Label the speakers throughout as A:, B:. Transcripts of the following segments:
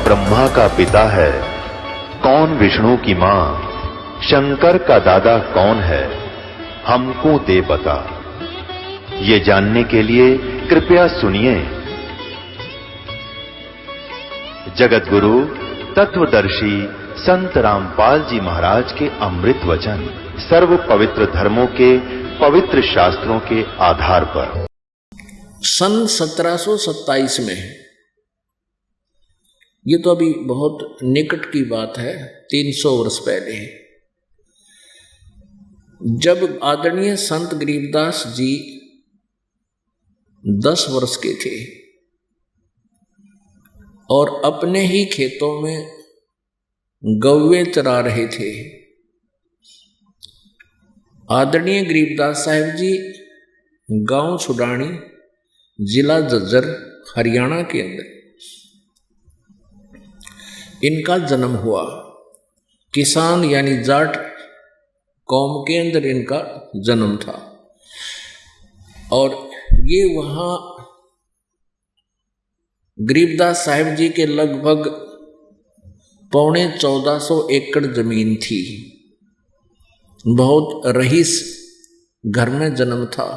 A: ब्रह्मा का पिता है, कौन विष्णु की मां, शंकर का दादा कौन है, हमको दे बता। ये जानने के लिए कृपया सुनिए। जगत गुरु तत्वदर्शी संत रामपाल जी महाराज के अमृत वचन सर्व पवित्र धर्मों के पवित्र शास्त्रों के आधार पर
B: सन 1727 में, ये तो अभी बहुत निकट की बात है, 300 वर्ष पहले, जब आदरणीय संत गरीबदास जी 10 वर्ष के थे और अपने ही खेतों में गौवें चरा रहे थे। आदरणीय गरीबदास साहिब जी गांव छुडानी, जिला झज्जर, हरियाणा के अंदर इनका जन्म हुआ। किसान यानी जाट कौम के अंदर इनका जन्म था और ये वहाँ गरीबदास साहिब जी के लगभग 1450 एकड़ जमीन थी। बहुत रईस घर में जन्म था।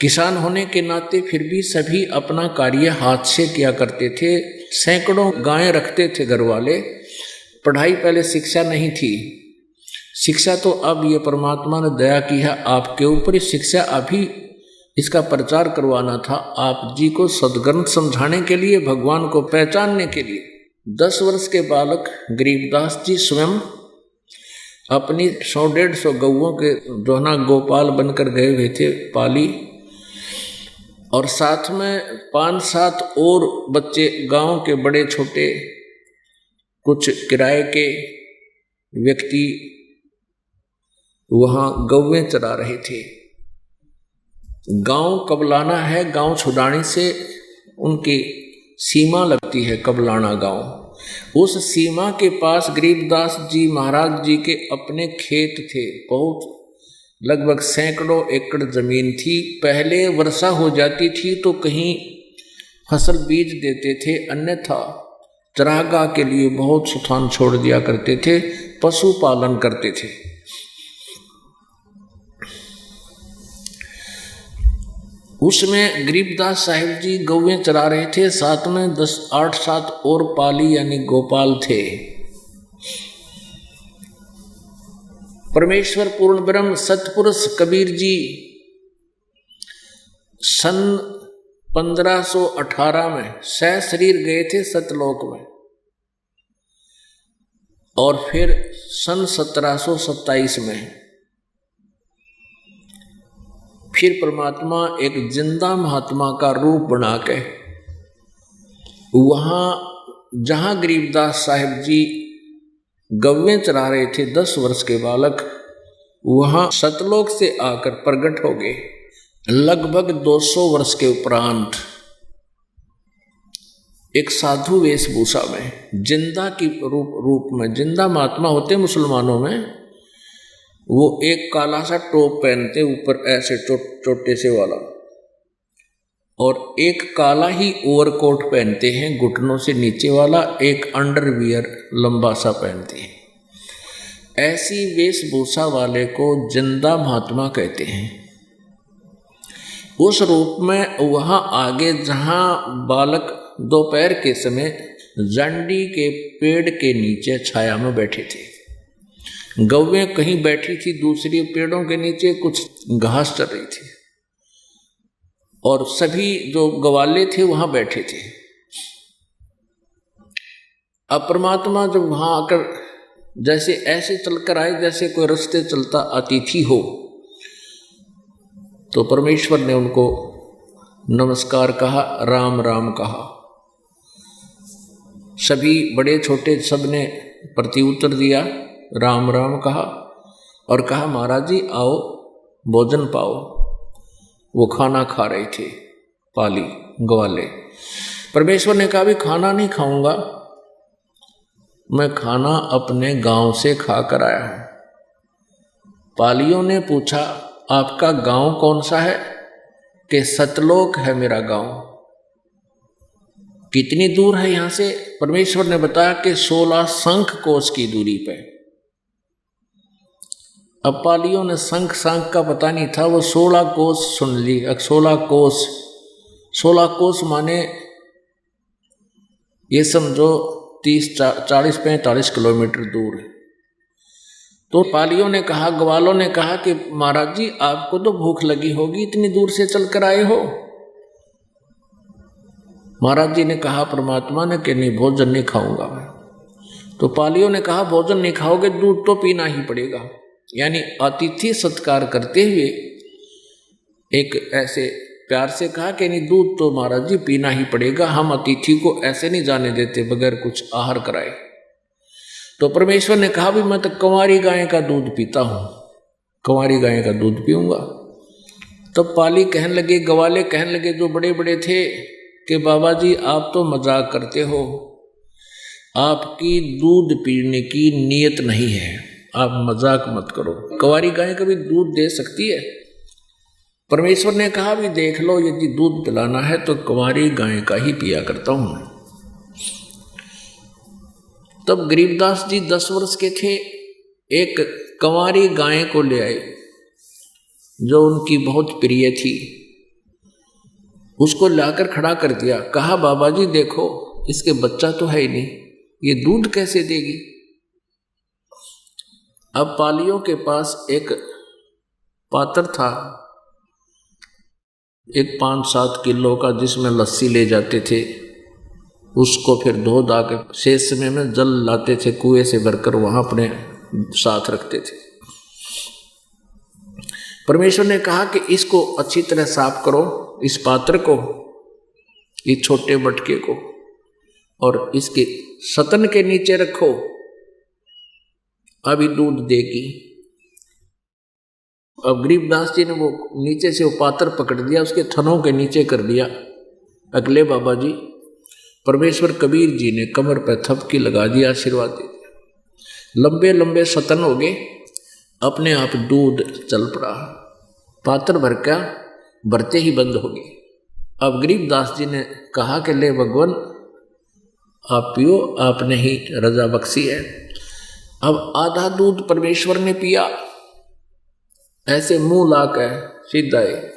B: किसान होने के नाते फिर भी सभी अपना कार्य हाथ से किया करते थे। सैकड़ों गायें रखते थे घर वाले। पढ़ाई पहले शिक्षा नहीं थी। शिक्षा तो अब ये परमात्मा ने दया की है आपके ऊपर। शिक्षा अभी इसका प्रचार करवाना था आप जी को, सद्ग्रंथ समझाने के लिए, भगवान को पहचानने के लिए। 10 वर्ष के बालक गरीबदास जी स्वयं अपनी 100-150 गौओं के जो है ना गोपाल बनकर गए हुए थे पाली, और साथ में 5-7 और बच्चे गांव के बड़े छोटे कुछ किराए के व्यक्ति वहाँ गौवें चरा रहे थे। गांव कबलाना है, गांव छुडानी से उनकी सीमा लगती है, कबलाना गांव। उस सीमा के पास गरीबदास जी महाराज जी के अपने खेत थे। बहुत लगभग सैकड़ों एकड़ जमीन थी। पहले वर्षा हो जाती थी तो कहीं फसल बीज देते थे, अन्यथा चरागाह के लिए बहुत स्थान छोड़ दिया करते थे, पशुपालन करते थे। उसमें गरीबदास साहिब जी गौवें चरा रहे थे, साथ में 8-7 और पाली यानी गोपाल थे। परमेश्वर पूर्ण ब्रह्म सतपुरुष कबीर जी सन 1518 में सशरीर गए थे सतलोक में, और फिर सन 1727 में फिर परमात्मा एक जिंदा महात्मा का रूप बना के वहाँ जहाँ गरीबदास साहिब जी गौवें चरा रहे थे 10 वर्ष के बालक, वहाँ सतलोक से आकर प्रकट हो गए। लगभग 200 वर्ष के उपरांत एक साधु वेशभूषा में, जिंदा की रूप में, जिंदा महात्मा होते मुसलमानों में, वो एक काला सा टोप पहनते ऊपर ऐसे छोटे से वाला, और एक काला ही ओवरकोट पहनते हैं घुटनों से नीचे वाला, एक अंडरवियर लंबा सा पहनते हैं। ऐसी वेशभूषा वाले को जिंदा महात्मा कहते हैं। उस रूप में वहाँ आगे जहाँ बालक दोपहर के समय जंडी के पेड़ के नीचे छाया में बैठे थे, गौवें कहीं बैठी थी दूसरी पेड़ों के नीचे, कुछ घास चल रही थी, और सभी जो गवाले थे वहां बैठे थे। अब परमात्मा जब वहां आकर जैसे ऐसे चलकर आए जैसे कोई रास्ते चलता अतिथि हो, तो परमेश्वर ने उनको नमस्कार कहा, राम राम कहा। सभी बड़े छोटे सब ने प्रत्युत्तर दिया, राम राम कहा, और कहा महाराज जी आओ भोजन पाओ। वो खाना खा रहे थे पाली ग्वाले। परमेश्वर ने कहा भी खाना नहीं खाऊंगा, मैं खाना अपने गांव से खा कर आया हूं। पालियों ने पूछा आपका गांव कौन सा है? कि सतलोक है मेरा गांव। कितनी दूर है यहाँ से? परमेश्वर ने बताया कि 16 शंख कोस की दूरी पे। अब पालियों ने शंख शंख का पता नहीं था, वो 16 कोस सुन ली। 16 कोस माने ये समझो 40-45 किलोमीटर दूर है। तो पालियों ने कहा, ग्वालों ने कहा कि महाराज जी आपको तो भूख लगी होगी, इतनी दूर से चलकर आए हो। महाराज जी ने कहा परमात्मा ने कि नहीं, भोजन नहीं खाऊंगा मैं। तो पालियों ने कहा भोजन नहीं खाओगे, दूध तो पीना ही पड़ेगा। यानी अतिथि सत्कार करते हुए एक ऐसे प्यार से कहा कि नहीं, दूध तो महाराज जी पीना ही पड़ेगा, हम अतिथि को ऐसे नहीं जाने देते बगैर कुछ आहार कराए। तो परमेश्वर ने कहा भी मैं तो कंवारी गाय का दूध पीता हूँ, कंवारी गाय का दूध पीऊंगा। तब पाली कहने लगे, ग्वाले कहने लगे जो बड़े बड़े थे कि बाबा जी आप तो मजाक करते हो, आपकी दूध पीने की नीयत नहीं है, आप मजाक मत करो। कंवारी गाय कभी दूध दे सकती है? परमेश्वर ने कहा भी देख लो, यदि दूध पिलाना है तो कंवारी गाय का ही पिया करता हूं मैं। तब गरीबदास जी 10 वर्ष के थे, एक कंवारी गाय को ले आए जो उनकी बहुत प्रिय थी। उसको लाकर खड़ा कर दिया, कहा बाबा जी देखो इसके बच्चा तो है ही नहीं, ये दूध कैसे देगी? अब पालियों के पास एक पात्र था, एक 5-7 किलो का, जिसमें लस्सी ले जाते थे, उसको फिर धो धा के शेष समय में जल लाते थे कुएं से भरकर, वहां अपने साथ रखते थे। परमेश्वर ने कहा कि इसको अच्छी तरह साफ करो, इस पात्र को, इस छोटे मटके को, और इसके सतन के नीचे रखो, अभी दूध देगी। अब गरीबदास जी ने वो नीचे से वो पात्र पकड़ दिया, उसके थनों के नीचे कर दिया। अगले बाबा जी परमेश्वर कबीर जी ने कमर पर थपकी लगा दिया, आशीर्वाद दे दिया। लंबे लंबे सतन हो गए, अपने आप दूध चल पड़ा, पात्र भर का भरते ही बंद हो गए। अब गरीबदास जी ने कहा कि ले भगवान आप पियो, आपने ही रजा बख्शी है। अब आधा दूध परमेश्वर ने पिया, ऐसे मुंह लाकर सीधा है,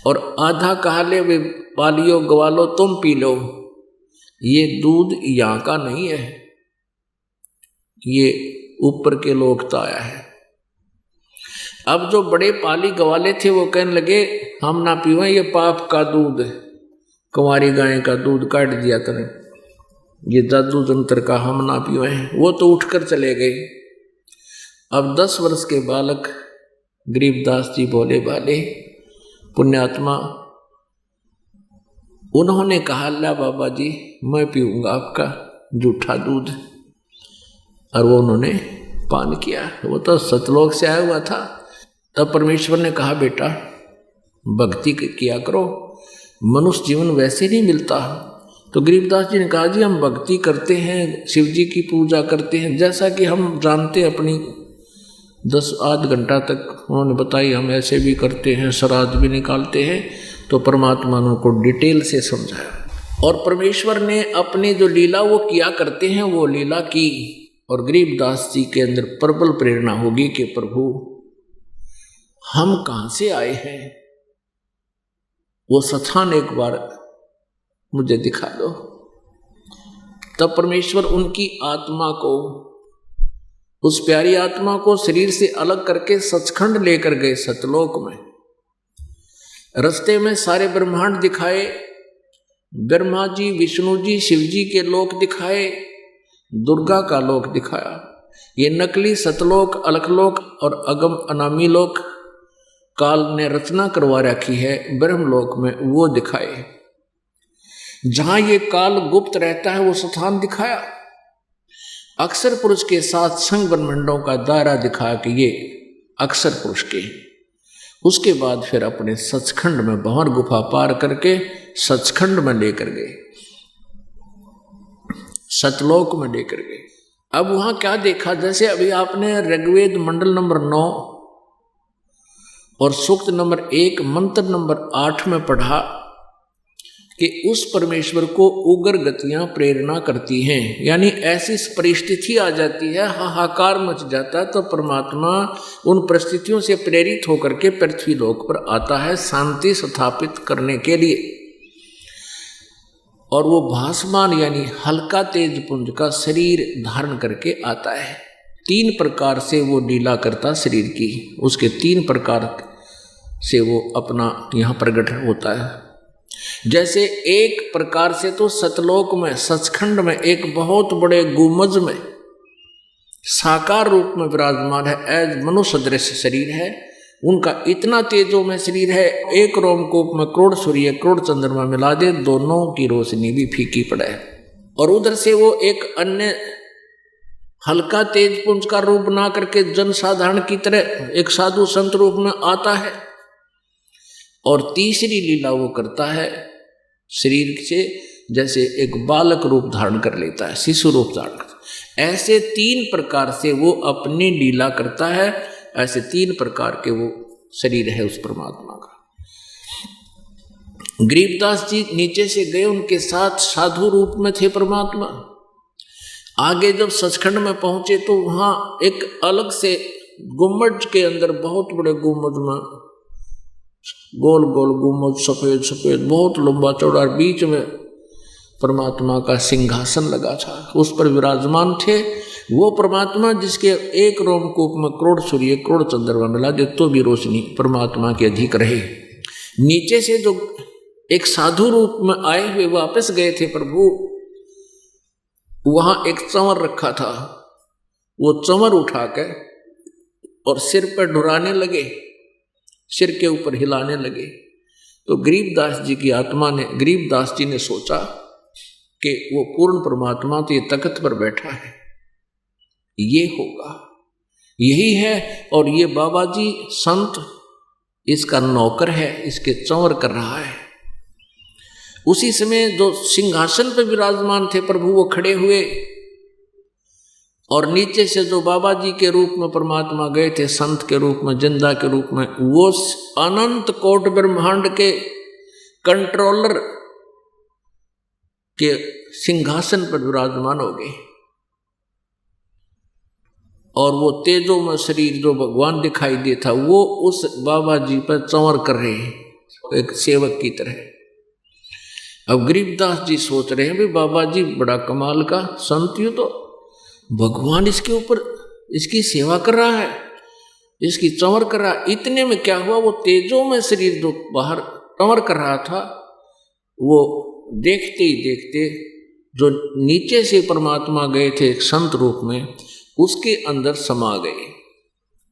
B: और आधा कहा ले वे पालियो ग्वालो तुम पी लो, ये दूध यहाँ का नहीं है, ये ऊपर के लोग तो आया है। अब जो बड़े पाली ग्वाले थे वो कहने लगे हम ना पीवे, ये पाप का दूध, कुंवारी गाय का दूध काट दिया तने, ये जादू जंत्र का हम ना पीवे। वो तो उठकर चले गए। अब 10 वर्ष के बालक गरीबदास जी बोले वाले पुण्यात्मा, उन्होंने कहा ला बाबा जी मैं पीऊंगा आपका जूठा दूध, और वो उन्होंने पान किया। वो तो सतलोक से आया हुआ था। तब परमेश्वर ने कहा बेटा भक्ति किया करो, मनुष्य जीवन वैसे नहीं मिलता। तो गरीबदास जी ने कहा जी हम भक्ति करते हैं, शिव जी की पूजा करते हैं, जैसा कि हम जानते अपनी 10-8 घंटा तक उन्होंने बताई, हम ऐसे भी करते हैं, श्राद्ध भी निकालते हैं। तो परमात्मा ने उनको डिटेल से समझाया, और परमेश्वर ने अपनी जो लीला वो किया करते हैं वो लीला की। और गरीबदास जी के अंदर प्रबल प्रेरणा होगी कि प्रभु हम कहाँ से आए हैं, वो स्थान एक बार मुझे दिखा दो। तब परमेश्वर उनकी आत्मा को, उस प्यारी आत्मा को शरीर से अलग करके सचखंड लेकर गए सतलोक में। रास्ते में सारे ब्रह्मांड दिखाए, ब्रह्मा जी, विष्णु जी, शिव जी के लोक दिखाए, दुर्गा का लोक दिखाया। ये नकली सतलोक, अलखलोक और अगम अनामी लोक काल ने रचना करवा रखी है ब्रह्मलोक में, वो दिखाए। जहां ये काल गुप्त रहता है वो स्थान दिखाया। अक्षर पुरुष के साथ संग ब्रह्मांडों का दायरा दिखाया कि ये अक्षर पुरुष के। उसके बाद फिर अपने सचखंड में भंवर गुफा पार करके सचखंड में लेकर गए, सतलोक में लेकर गए। अब वहां क्या देखा, जैसे अभी आपने ऋग्वेद मंडल नंबर 9 और सूक्त नंबर 1 मंत्र नंबर 8 में पढ़ा कि उस परमेश्वर को उग्र गतियां प्रेरणा करती हैं, यानी ऐसी परिस्थिति आ जाती है, हाहाकार मच जाता है, तो परमात्मा उन परिस्थितियों से प्रेरित होकर के पृथ्वी लोक पर आता है शांति स्थापित करने के लिए। और वो भासमान यानी हल्का तेज पुंज का शरीर धारण करके आता है। 3 प्रकार से वो लीला करता शरीर की, उसके 3 प्रकार से वो अपना यहाँ प्रकट होता है। जैसे एक प्रकार से तो सतलोक में सचखंड में एक बहुत बड़े गुमज में साकार रूप में विराजमान है, एज मनुष्य दृश्य शरीर है उनका, इतना तेजो में शरीर है, एक रोमकूप में करोड़ सूर्य करोड़ चंद्रमा मिला दे, दोनों की रोशनी भी फीकी पड़े। और उधर से वो एक अन्य हल्का तेज पुंज का रूप बना करके जनसाधारण की तरह एक साधु संत रूप में आता है। और तीसरी लीला वो करता है शरीर से, जैसे एक बालक रूप धारण कर लेता है, शिशु रूप धारण करता है। ऐसे 3 प्रकार से वो अपनी लीला करता है। ऐसे 3 प्रकार के वो शरीर है उस परमात्मा का। गरीबदास जी नीचे से गए, उनके साथ साधु रूप में थे परमात्मा। आगे जब सचखंड में पहुंचे तो वहां एक अलग से गुम्बद के अंदर, बहुत बड़े गुम्बद में, गोल गोल गुम्बद, सफेद सफेद, बहुत लंबा चौड़ा, बीच में परमात्मा का सिंहासन लगा था, उस पर विराजमान थे वो परमात्मा जिसके एक रोमकूप में करोड़ सूर्य करोड़ चंद्रमा मिला दे तो भी रोशनी परमात्मा की अधिक रहे। नीचे से जो एक साधु रूप में आए हुए वापस गए थे प्रभु, वहां एक चंवर रखा था, वो चंवर उठा के और सिर पर ढुराने लगे, सिर के ऊपर हिलाने लगे। तो गरीबदास जी की आत्मा ने, गरीबदास जी ने सोचा कि वो पूर्ण परमात्मा तो ये तख्त पर बैठा है, ये होगा, यही है, और ये बाबा जी संत इसका नौकर है, इसके चंवर कर रहा है। उसी समय जो सिंहासन पर विराजमान थे प्रभु वो खड़े हुए, और नीचे से जो बाबा जी के रूप में परमात्मा गए थे, संत के रूप में, जिंदा के रूप में, वो अनंत कोट ब्रह्मांड के कंट्रोलर के सिंहासन पर विराजमान हो गए। और वो तेजो में शरीर जो भगवान दिखाई देता वो उस बाबा जी पर चंवर कर रहे हैं, एक सेवक की तरह। अब गरीबदास जी सोच रहे हैं भी बाबा जी बड़ा कमाल का संत, यूं तो भगवान इसके ऊपर इसकी सेवा कर रहा है, इसकी चंवर कर रहा है। इतने में क्या हुआ, वो तेजो में शरीर जो बाहर चंवर कर रहा था वो देखते ही देखते जो नीचे से परमात्मा गए थे एक संत रूप में, उसके अंदर समा गए।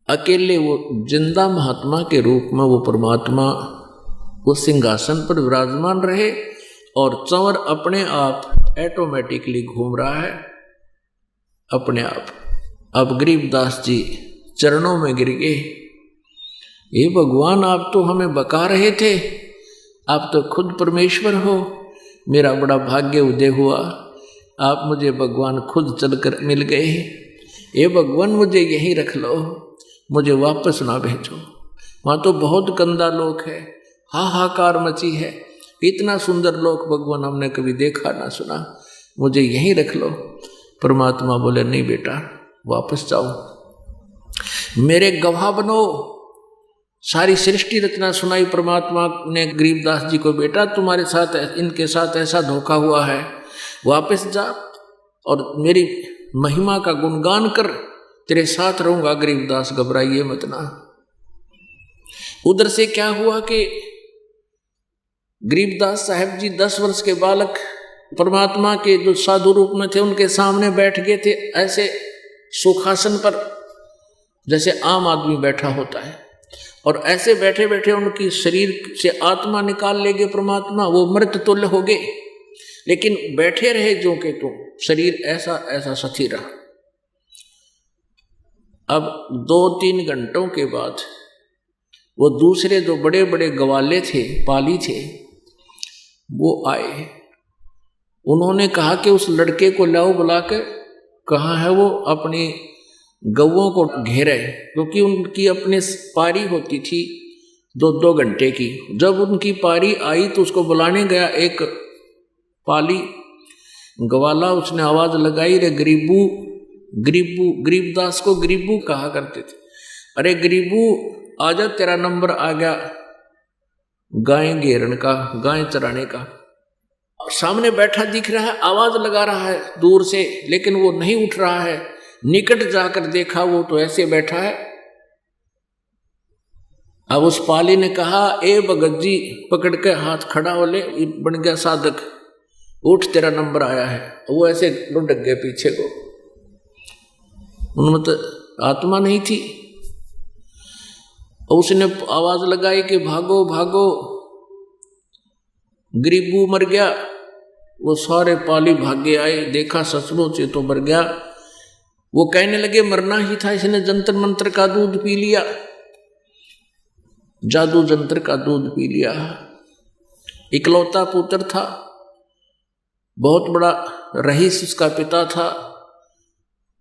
B: अकेले वो जिंदा महात्मा के रूप में वो परमात्मा उस सिंहासन पर विराजमान रहे, और चंवर अपने आप ऑटोमेटिकली घूम रहा है अपने आप। अब गरीबदास जी चरणों में गिर गए, ये भगवान आप तो हमें बका रहे थे, आप तो खुद परमेश्वर हो, मेरा बड़ा भाग्य उदय हुआ, आप मुझे भगवान खुद चलकर मिल गए। ये भगवान मुझे यहीं रख लो, मुझे वापस ना भेजो, वहाँ तो बहुत गंदा लोक है, हाहाकार मची है, इतना सुंदर लोक भगवान हमने कभी देखा ना सुना, मुझे यहीं रख लो। परमात्मा बोले नहीं बेटा, वापस जाओ, मेरे गवाह बनो। सारी सृष्टि रचना सुनाई परमात्मा ने गरीबदास जी को, बेटा तुम्हारे साथ इनके साथ ऐसा धोखा हुआ है, वापस जा और मेरी महिमा का गुणगान कर, तेरे साथ रहूंगा। गरीबदास घबराइए मत ना। उधर से क्या हुआ कि गरीबदास साहब जी 10 वर्ष के बालक परमात्मा के जो साधु रूप में थे उनके सामने बैठ गए थे, ऐसे सुखासन पर जैसे आम आदमी बैठा होता है, और ऐसे बैठे बैठे उनकी शरीर से आत्मा निकाल ले गए परमात्मा, वो मृत तुल्य हो गए, लेकिन बैठे रहे जो के तो शरीर ऐसा ऐसा स्थिर रहा। अब 2-3 घंटों के बाद वो दूसरे जो बड़े बड़े गवाले थे, पाली थे, वो आए। उन्होंने कहा कि उस लड़के को लाओ बुला के। कहाँ है वो? अपनी गौओं को घेरे, क्योंकि उनकी अपने पारी होती थी, 2-2 घंटे की। जब उनकी पारी आई तो उसको बुलाने गया एक पाली ग्वाला, उसने आवाज लगाई, रे गरीबू, गरीबू, गरीबदास को गरीबू कहा करते थे, अरे गरीबू आजा तेरा नंबर आ गया गाय घेरन का, गाय चराने का। सामने बैठा दिख रहा है, आवाज लगा रहा है दूर से, लेकिन वो नहीं उठ रहा है। निकट जाकर देखा वो तो ऐसे बैठा है। अब उस पाली ने कहा, ए भगत जी, पकड़ के हाथ खड़ा हो ले, बन गया साधक, उठ तेरा नंबर आया है। वो ऐसे लुढ़क गए पीछे को, उनमें तो आत्मा नहीं थी। उसने आवाज लगाई कि भागो भागो, गरीबू मर गया। वो सारे पाली भागे आए, देखा सचमुच से तो मर गया। वो कहने लगे मरना ही था, इसने जंतर मंत्र का दूध पी लिया, जादू जंत्र का दूध पी लिया। इकलौता पुत्र था, बहुत बड़ा रईस उसका पिता था।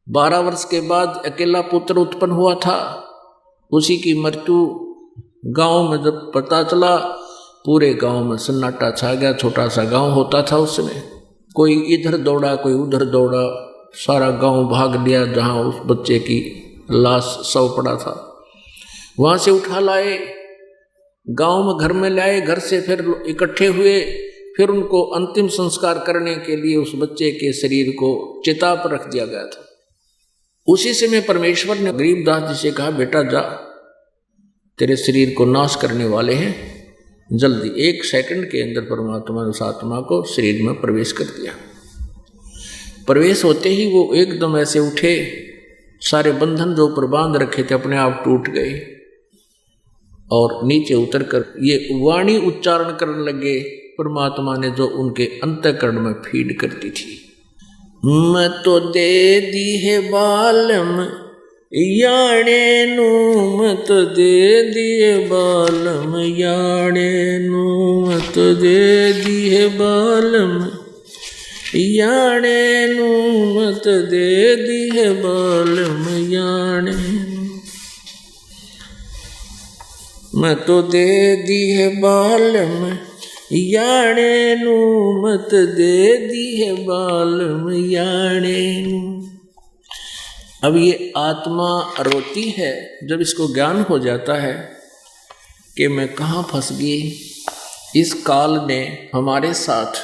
B: 12 वर्ष के बाद अकेला पुत्र उत्पन्न हुआ था। उसी की मृत्यु गांव में जब पता चला, पूरे गांव में सन्नाटा छा गया। छोटा सा गांव होता था उस समय, कोई इधर दौड़ा कोई उधर दौड़ा, सारा गांव भाग लिया जहां उस बच्चे की लाश शव पड़ा था। वहां से उठा लाए, गांव में घर में लाए, घर से फिर इकट्ठे हुए, फिर उनको अंतिम संस्कार करने के लिए उस बच्चे के शरीर को चिता पर रख दिया गया था। उसी समय परमेश्वर ने गरीबदास जी से कहा, बेटा जा, तेरे शरीर को नाश करने वाले हैं, जल्दी। 1 सेकंड के अंदर परमात्मा ने उस आत्मा को शरीर में प्रवेश कर दिया। प्रवेश होते ही वो एकदम ऐसे उठे, सारे बंधन जो ऊपर बांध रखे थे अपने आप टूट गए और नीचे उतरकर ये वाणी उच्चारण करने लगे परमात्मा ने, जो उनके अंतःकरण में फीड करती थी। मैं तो दे दी है बालम याणे नू, मैं तो दे दिए बालम याणे नू, मैं तो दे दी है बालम याणे नू, मैं तो दे दी है बालम याणे नू, मैं तो दे दी है बालम याणे नू, मत दे दी है बालम याणे नू। अब ये आत्मा रोती है जब इसको ज्ञान हो जाता है कि मैं कहाँ फंस गई। इस काल ने हमारे साथ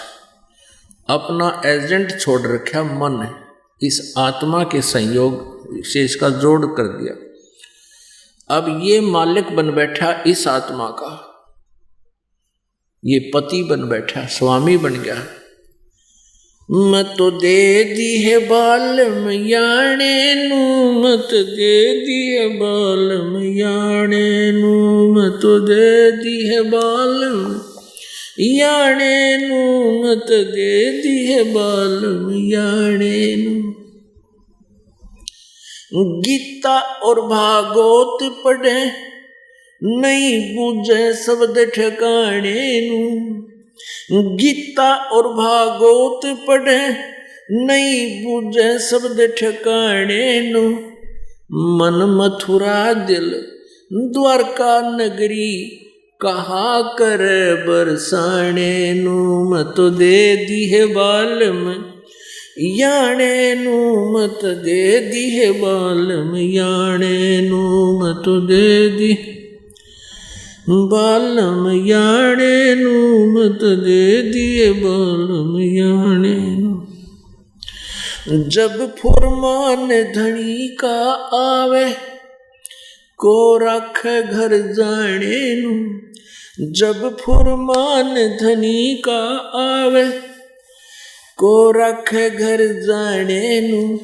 B: अपना एजेंट छोड़ रखा, मन, इस आत्मा के संयोग से इसका जोड़ कर दिया। अब ये मालिक बन बैठा इस आत्मा का, ये पति बन बैठा, स्वामी बन गया। मैं तो दे दी है बालम याणे नू, मत दे दी है बालम याणे नू, मैं तो दे दी है बालम याणे नू, मत दे दी है बालम याणे नू। गीता और भागवत पढ़े नहीं बूझे शब्द ठिकाने नू, गीता और भागवत पढ़े नहीं बूझे शब्द ठिकाने नू। मन मथुरा दिल द्वारका नगरी कहा कर बरसाने नू, मैं तो दे दी है बालम याणे नू, मत दे दी है बालम याणे नू, मैं तो दे दी बालम याणे नू, मत दे दिए बालम याणे नू। जब फुरमान धनी का आवे को रख घर जाने नू, जब फुरमान धनी का आवे को रख घर जाने नू।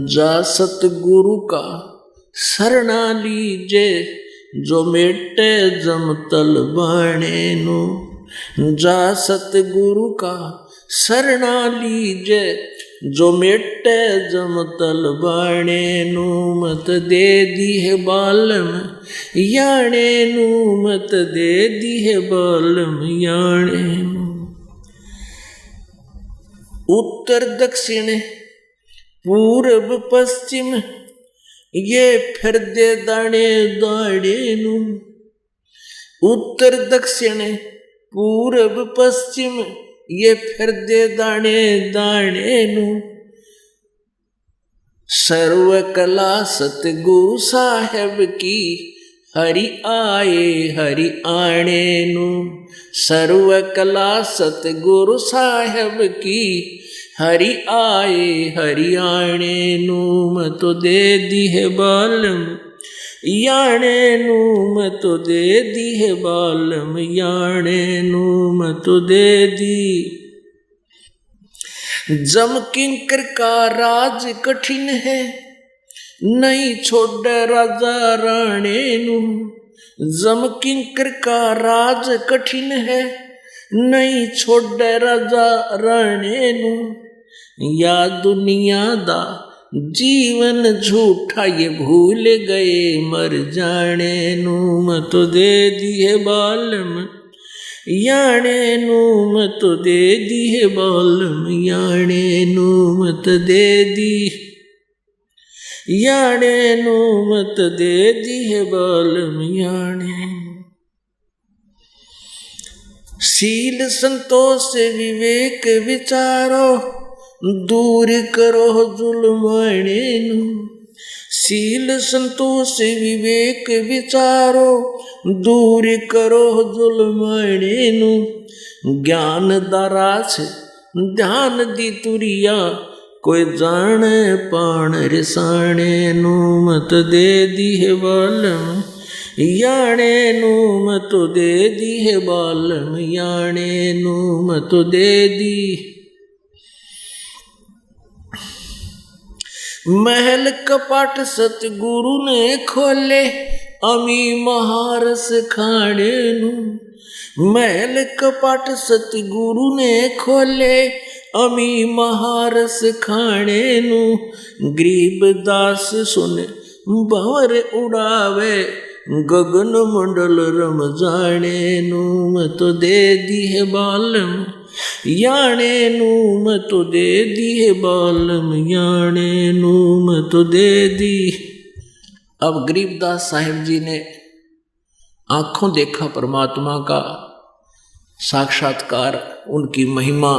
B: जा सतगुरु का शरणा लीजे जो मेटे जमतल बाणे नू, जा सतगुरु का शरणा लीजे जो मेटे जमतल बाणे नू, मत दे दी है बालम याणे नू, मत दे दी है बालम याणे नू। उत्तर दक्षिण पूर्व पश्चिम ये फिर दे दाणे दाणे नू, उत्तर दक्षिण पूर्व पश्चिम ये फिर दे दाणे दाणे नू। सर्व कला सतगुरु साहेब की हरि आए हरि आने नू। सर्व कला सतगुरु साहेब की हरि आए हरि आने नू। मैं तो दे दी है बालम याने नू, मैं तो दे दी है बालम याने नू, मैं तो दे दी। जम किंकर का राज कठिन है नहीं छोड़ राजा राणे नू। जम किंकर का राज कठिन है नहीं छोड़ राजा राणे नू। या दुनिया दा जीवन झूठा ये भूल गए मर जाने नू। मैं तो दे दी है बालम याने नू, मैं तो दे दी है बालम याने नू, मैं तो दे दी याने नू, मैं तो दे दी है बालम याने। शील संतोष विवेक विचारो दूर करो जुल्माने नू। शील संतोष विवेक विचारो दूर करो जुल्माने नू। ज्ञान दाराछ ध्यान दी तुरिया कोई जाने पाण रिसाणे नू। मत दे दी है बालम याने नू, मैं तो दे दी है बालम याने नू, मैं तो दे दी। महल कपाट सतगुरु ने खोले अमी महारस खाने नू। महल कपाट सतगुरु ने खोले अमी महारस खाने नू। गरीब दास सुन भंवर उड़ावे गगन मंडल रम जाने नू। मैं तो दे दी है बालम याने नू, मैं तो दे दी है बालम याने नू, मैं तो दे दी। अब गरीबदास साहिब जी ने आंखों देखा परमात्मा का साक्षात्कार, उनकी महिमा,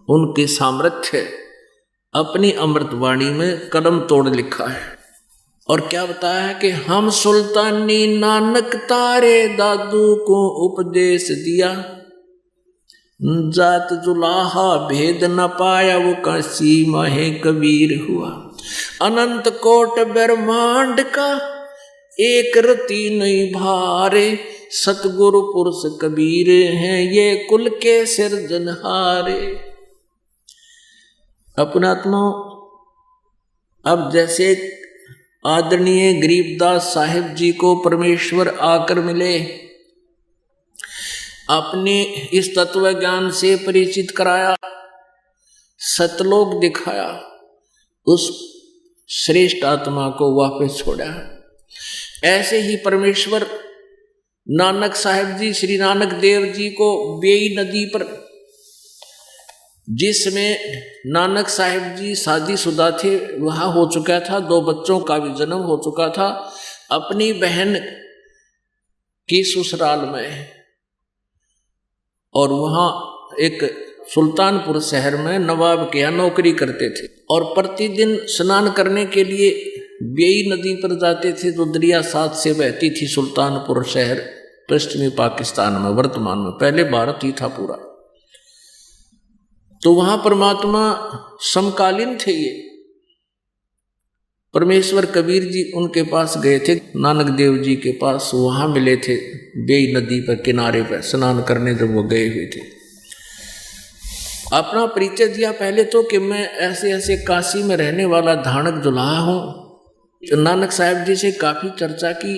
B: उनके सामर्थ्य अपनी अमृतवाणी में कलम तोड़ लिखा है। और क्या बताया है कि हम सुल्तानी नानक तारे दादू को उपदेश दिया। जात जुलाहा भेद न पाया वो काशी माहे कबीर हुआ। अनंत कोट ब्रह्मांड का एक रति नहीं भारे। सतगुरु पुरुष कबीर हैं ये कुल के सिरजनहारे। अपनात्मा, अब जैसे आदरणीय गरीबदास साहिब जी को परमेश्वर आकर मिले, अपने इस तत्व ज्ञान से परिचित कराया, सतलोक दिखाया, उस श्रेष्ठ आत्मा को वापस छोड़ा। ऐसे ही परमेश्वर नानक साहिब जी, श्री नानक देव जी को बेई नदी पर, जिसमें नानक साहिब जी शादीशुदा थे, वहाँ हो चुका था, 2 बच्चों का भी जन्म हो चुका था, अपनी बहन की ससुराल में, और वहाँ एक सुल्तानपुर शहर में नवाब के यहाँ नौकरी करते थे। और प्रतिदिन स्नान करने के लिए बेई नदी पर जाते थे, जो दरिया 7 से बहती थी। सुल्तानपुर शहर पश्चिमी पाकिस्तान में, वर्तमान में, पहले भारत ही था पूरा। तो वहाँ परमात्मा समकालीन थे। ये परमेश्वर कबीर जी उनके पास गए थे, नानक देव जी के पास, वहाँ मिले थे बेई नदी पर किनारे पर स्नान करने जब वो गए हुए थे। अपना परिचय दिया पहले तो कि मैं ऐसे ऐसे काशी में रहने वाला धानक जुलाहा हूँ। तो नानक साहिब जी से काफ़ी चर्चा की।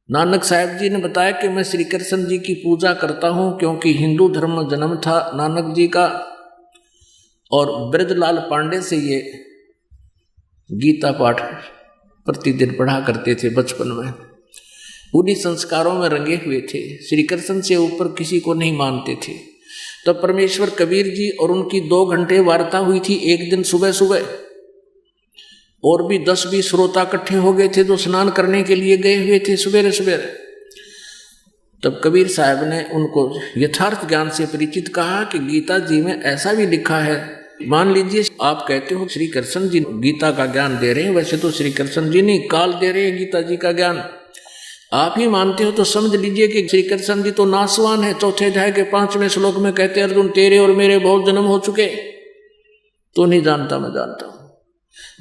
B: नानक साहिब जी ने बताया कि मैं श्री कृष्ण जी की पूजा करता हूँ, क्योंकि हिंदू धर्म में जन्म था नानक जी का, और ब्रजलाल पांडे से ये गीता पाठ प्रतिदिन पढ़ा करते थे बचपन में। उन्हीं संस्कारों में रंगे हुए थे, श्री कृष्ण से ऊपर किसी को नहीं मानते थे। तो परमेश्वर कबीर जी और उनकी 2 घंटे वार्ता हुई थी एक दिन सुबह सुबह। और भी 10-20 श्रोता इकट्ठे हो गए थे जो स्नान करने के लिए गए हुए थे सवेरे सवेरे। तब कबीर साहब ने उनको यथार्थ ज्ञान से परिचित कहा कि गीता जी में ऐसा भी लिखा है, मान लीजिए आप कहते हो श्री कृष्ण जी गीता का ज्ञान दे रहे हैं, वैसे तो श्री कृष्ण जी नहीं काल दे रहे हैं गीता जी का ज्ञान, आप ही मानते हो तो समझ लीजिए कि श्री कृष्ण जी तो नासवान है। चौथे अध्याय के 5वें श्लोक में कहते हैं अर्जुन तेरे और मेरे बहुत जन्म हो चुके, तो नहीं जानता मैं जानता हूं।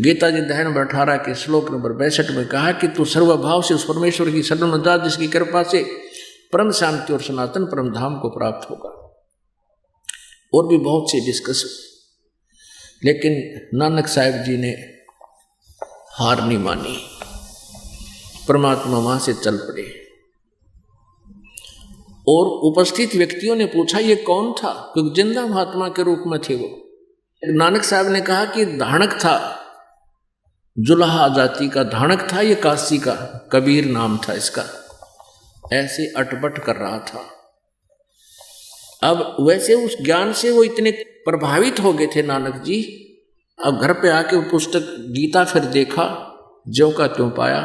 B: गीता जी अध्याय नंबर 18 के श्लोक नंबर 62 में कहा कि तू सर्वभाव से उस परमेश्वर की शरण में जा जिसकी कृपा से परम शांति और सनातन परम धाम को प्राप्त होगा। और भी बहुत से डिस्कस, लेकिन नानक साहब जी ने हार नहीं मानी, परमात्मा वहां से चल पड़े। और उपस्थित व्यक्तियों ने पूछा ये कौन था, क्योंकि जिंदा महात्मा के रूप में थे वो। नानक साहब ने कहा कि धाणक था, जुलाहा जाति का धाणक था, ये काशी का कबीर नाम था इसका। ऐसे अटपट कर रहा था। अब वैसे उस ज्ञान से वो इतने प्रभावित हो गए थे नानक जी। अब घर पे आके वो पुस्तक गीता फिर देखा, ज्यों का त्यों पाया,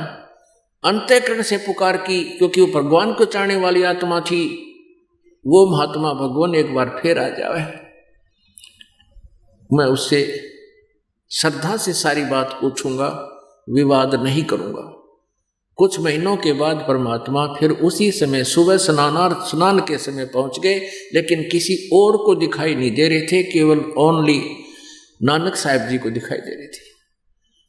B: अंतःकरण से पुकार की, क्योंकि वो भगवान को चाहने वाली आत्मा थी। वो महात्मा भगवान एक बार फिर आ जावे, मैं उससे श्रद्धा से सारी बात पूछूंगा, विवाद नहीं करूंगा। कुछ महीनों के बाद परमात्मा फिर उसी समय सुबह स्नान के समय पहुंच गए, लेकिन किसी और को दिखाई नहीं दे रहे थे, केवल ओनली नानक साहब जी को दिखाई दे रहे थे।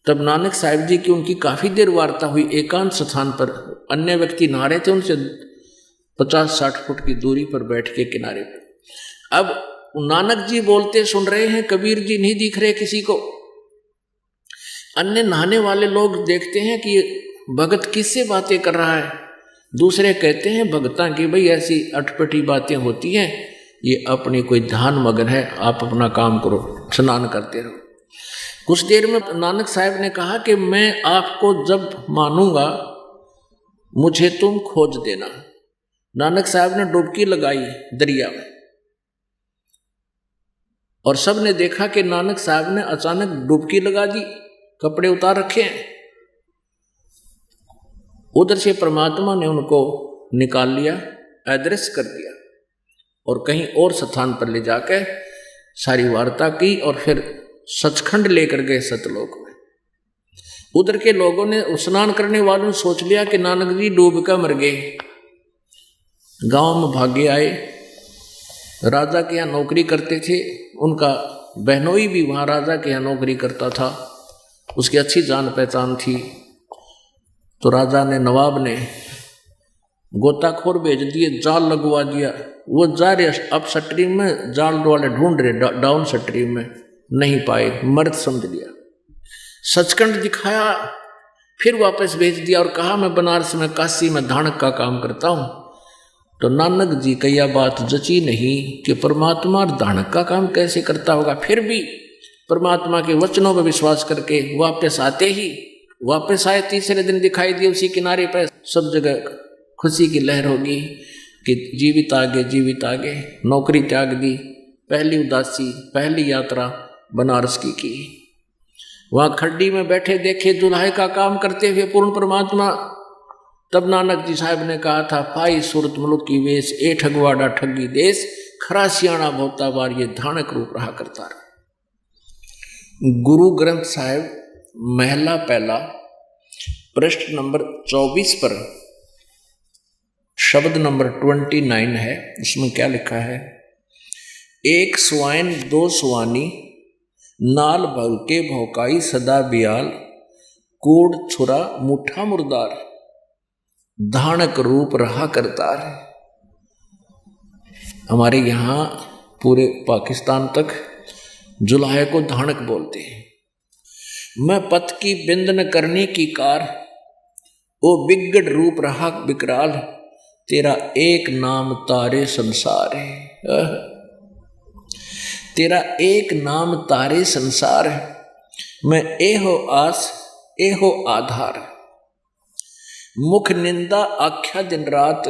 B: तब नानक साहब जी की उनकी काफी देर वार्ता हुई एकांत स्थान पर। अन्य व्यक्ति नहा रहे थे, उनसे 50-60 फुट की दूरी पर बैठ के किनारे पर। अब नानक जी बोलते सुन रहे हैं, कबीर जी नहीं दिख रहे किसी को। अन्य नहाने वाले लोग देखते हैं कि भगत किससे बातें कर रहा है। दूसरे कहते हैं भगतां की भाई ऐसी अटपटी बातें होती हैं, ये अपनी कोई ध्यान मगन है, आप अपना काम करो, स्नान करते रहो। कुछ देर में नानक साहब ने कहा कि मैं आपको जब मानूंगा मुझे तुम खोज देना। नानक साहब ने डुबकी लगाई दरिया में, और सब ने देखा कि नानक साहब ने अचानक डुबकी लगा दी, कपड़े उतार रखे हैं। उधर से परमात्मा ने उनको निकाल लिया, अदृश्य कर दिया, और कहीं और स्थान पर ले जाकर सारी वार्ता की, और फिर सचखंड लेकर गए सतलोक में। उधर के लोगों ने, स्नान करने वालों ने सोच लिया कि नानक जी डूब कर मर गए। गांव में भागे आए, राजा के यहाँ नौकरी करते थे, उनका बहनोई भी वहाँ राजा के यहाँ नौकरी करता था, उसकी अच्छी जान पहचान थी। तो राजा ने, नवाब ने गोताखोर भेज दिए, जाल लगवा दिया। वो जा रहे अप स्ट्रीम में, जाल वाले ढूंढ रहे डाउन स्ट्रीम में, नहीं पाए, मर्द समझ लिया। सचखंड दिखाया, फिर वापस भेज दिया और कहा मैं बनारस में काशी में धाणक का काम करता हूँ। तो नानक जी का यह बात जची नहीं कि परमात्मा धाणक का काम कैसे करता होगा। फिर भी परमात्मा के वचनों पर विश्वास करके वापस आते ही, वापस आए, तीसरे दिन दिखाई दिए उसी किनारे पर। सब जगह खुशी की लहर होगी कि जीवित आगे। नौकरी त्याग दी, पहली उदासी, पहली यात्रा बनारस की। वहाँ खड्डी में बैठे देखे दुल्हे का काम करते हुए पूर्ण परमात्मा। तब नानक जी साहब ने कहा था, पाई सूरत मुलुक की वेश, ए ठगवाड़ा ठगी देश, खरा सियाणा बहुता बार ये धाणक रूप रहा करता रहा। गुरु ग्रंथ साहिब महला पहला पृष्ठ नंबर 24 पर शब्द नंबर 29 है। उसमें क्या लिखा है? एक स्वाइन दो सुवानी, नाल भल के भौकाई सदा बियाल, कूड़ छुरा मुठा मुर्दार, धाणक रूप रहा करतार। हमारे यहाँ पूरे पाकिस्तान तक जुलाहे को धाणक बोलते हैं। मैं पथ की बिंद न करने की कार, ओ बिगड़ रूप रहा विकराल, तेरा एक नाम तारे संसार है। तेरा एक नाम तारे संसार है, मैं एहो आस एहो आधार, मुख निंदा आख्या दिन रात,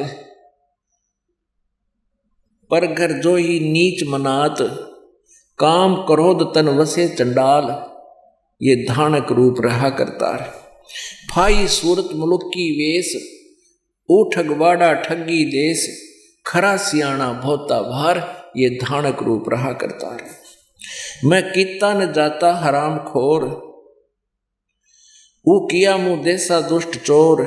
B: पर घर जो ही नीच मनात, काम क्रोध तन वसे चंडाल, ये धानक रूप रहा करतार। फाई सूरत मुल्क की वेश, ओ ठगवाड़ा ठगी देश, खरा सियाणा भोता भार, ये धानक रूप रहा करतार। मैं कीता न जाता हराम खोर, वो किया मुँह देसा दुष्ट चोर,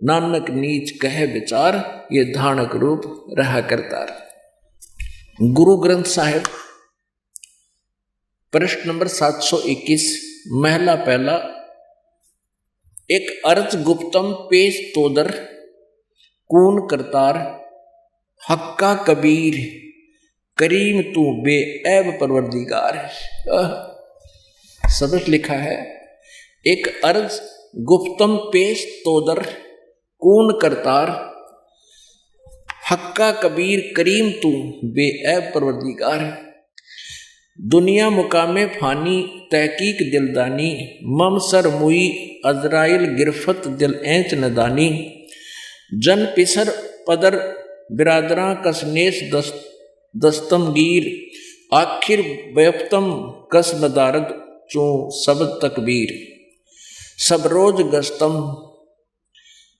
B: नानक नीच कहे विचार, ये धानक रूप रहा करतार। गुरु ग्रंथ साहिब प्रश्न नंबर 721, महला पहला। एक अर्ज गुप्तम पेश तोदर, कून करतार, हक्का कबीर, करीम तू बेऐब परवरदिगार। सबक लिखा है, एक अर्ज गुप्तम पेश तोदर, कून करतार, हक्का कबीर, करीम तू बेऐब परवरदिगार। दुनिया मुकामे फानी, तहकीक दिलदानी, मम सर मुई अजराइल गिरफत दिल ऐंच नदानी। जन पिसर पदर बिरादरां कसनेस दस्तमगीर, आखिर बेफ्तम कस नदारद चूं सब तकबीर। सब रोज गस्तम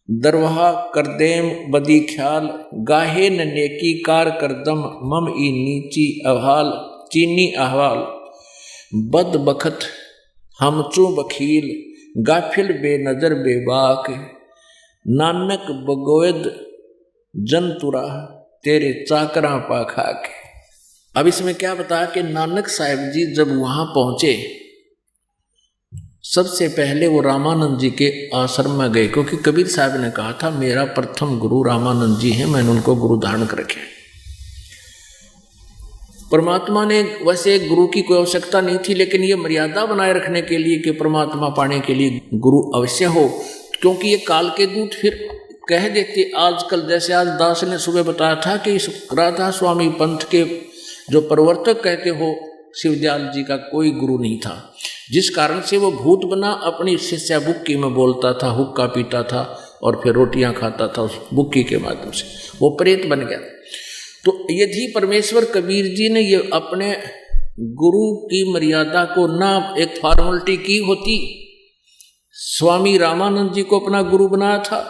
B: दरवाहा करदेम बदी ख्याल, गाहे न नेकी कार करदम मम ई नीची अहाल, चीनी अहवाल। बद बखत हमचू बखील, गाफिल बेनजर बेबाक, नानक बगोयद जनतुरा तेरे चाकरा पाखाक। अब इसमें क्या बताया कि नानक साहिब जी जब वहां पहुंचे, सबसे पहले वो रामानंद जी के आश्रम में गए, क्योंकि कबीर साहब ने कहा था मेरा प्रथम गुरु रामानंद जी हैं, मैंने उनको गुरु धारण कर रखे। परमात्मा ने वैसे गुरु की कोई आवश्यकता नहीं थी, लेकिन ये मर्यादा बनाए रखने के लिए कि परमात्मा पाने के लिए गुरु अवश्य हो, क्योंकि ये काल के दूत फिर कह देते। आजकल जैसे आज दास ने सुबह बताया था कि इस राधा स्वामी पंथ के जो प्रवर्तक कहते हो शिवदयाल जी का कोई गुरु नहीं था, जिस कारण से वो भूत बना, अपनी शिष्या बुक्की में बोलता था, हुक्का पीता था और फिर रोटियां खाता था उस बुक्की के माध्यम से, वो प्रेत बन गया। तो यदि परमेश्वर कबीर जी ने ये अपने गुरु की मर्यादा को ना एक फॉर्मेलिटी की होती, स्वामी रामानंद जी को अपना गुरु बनाया था,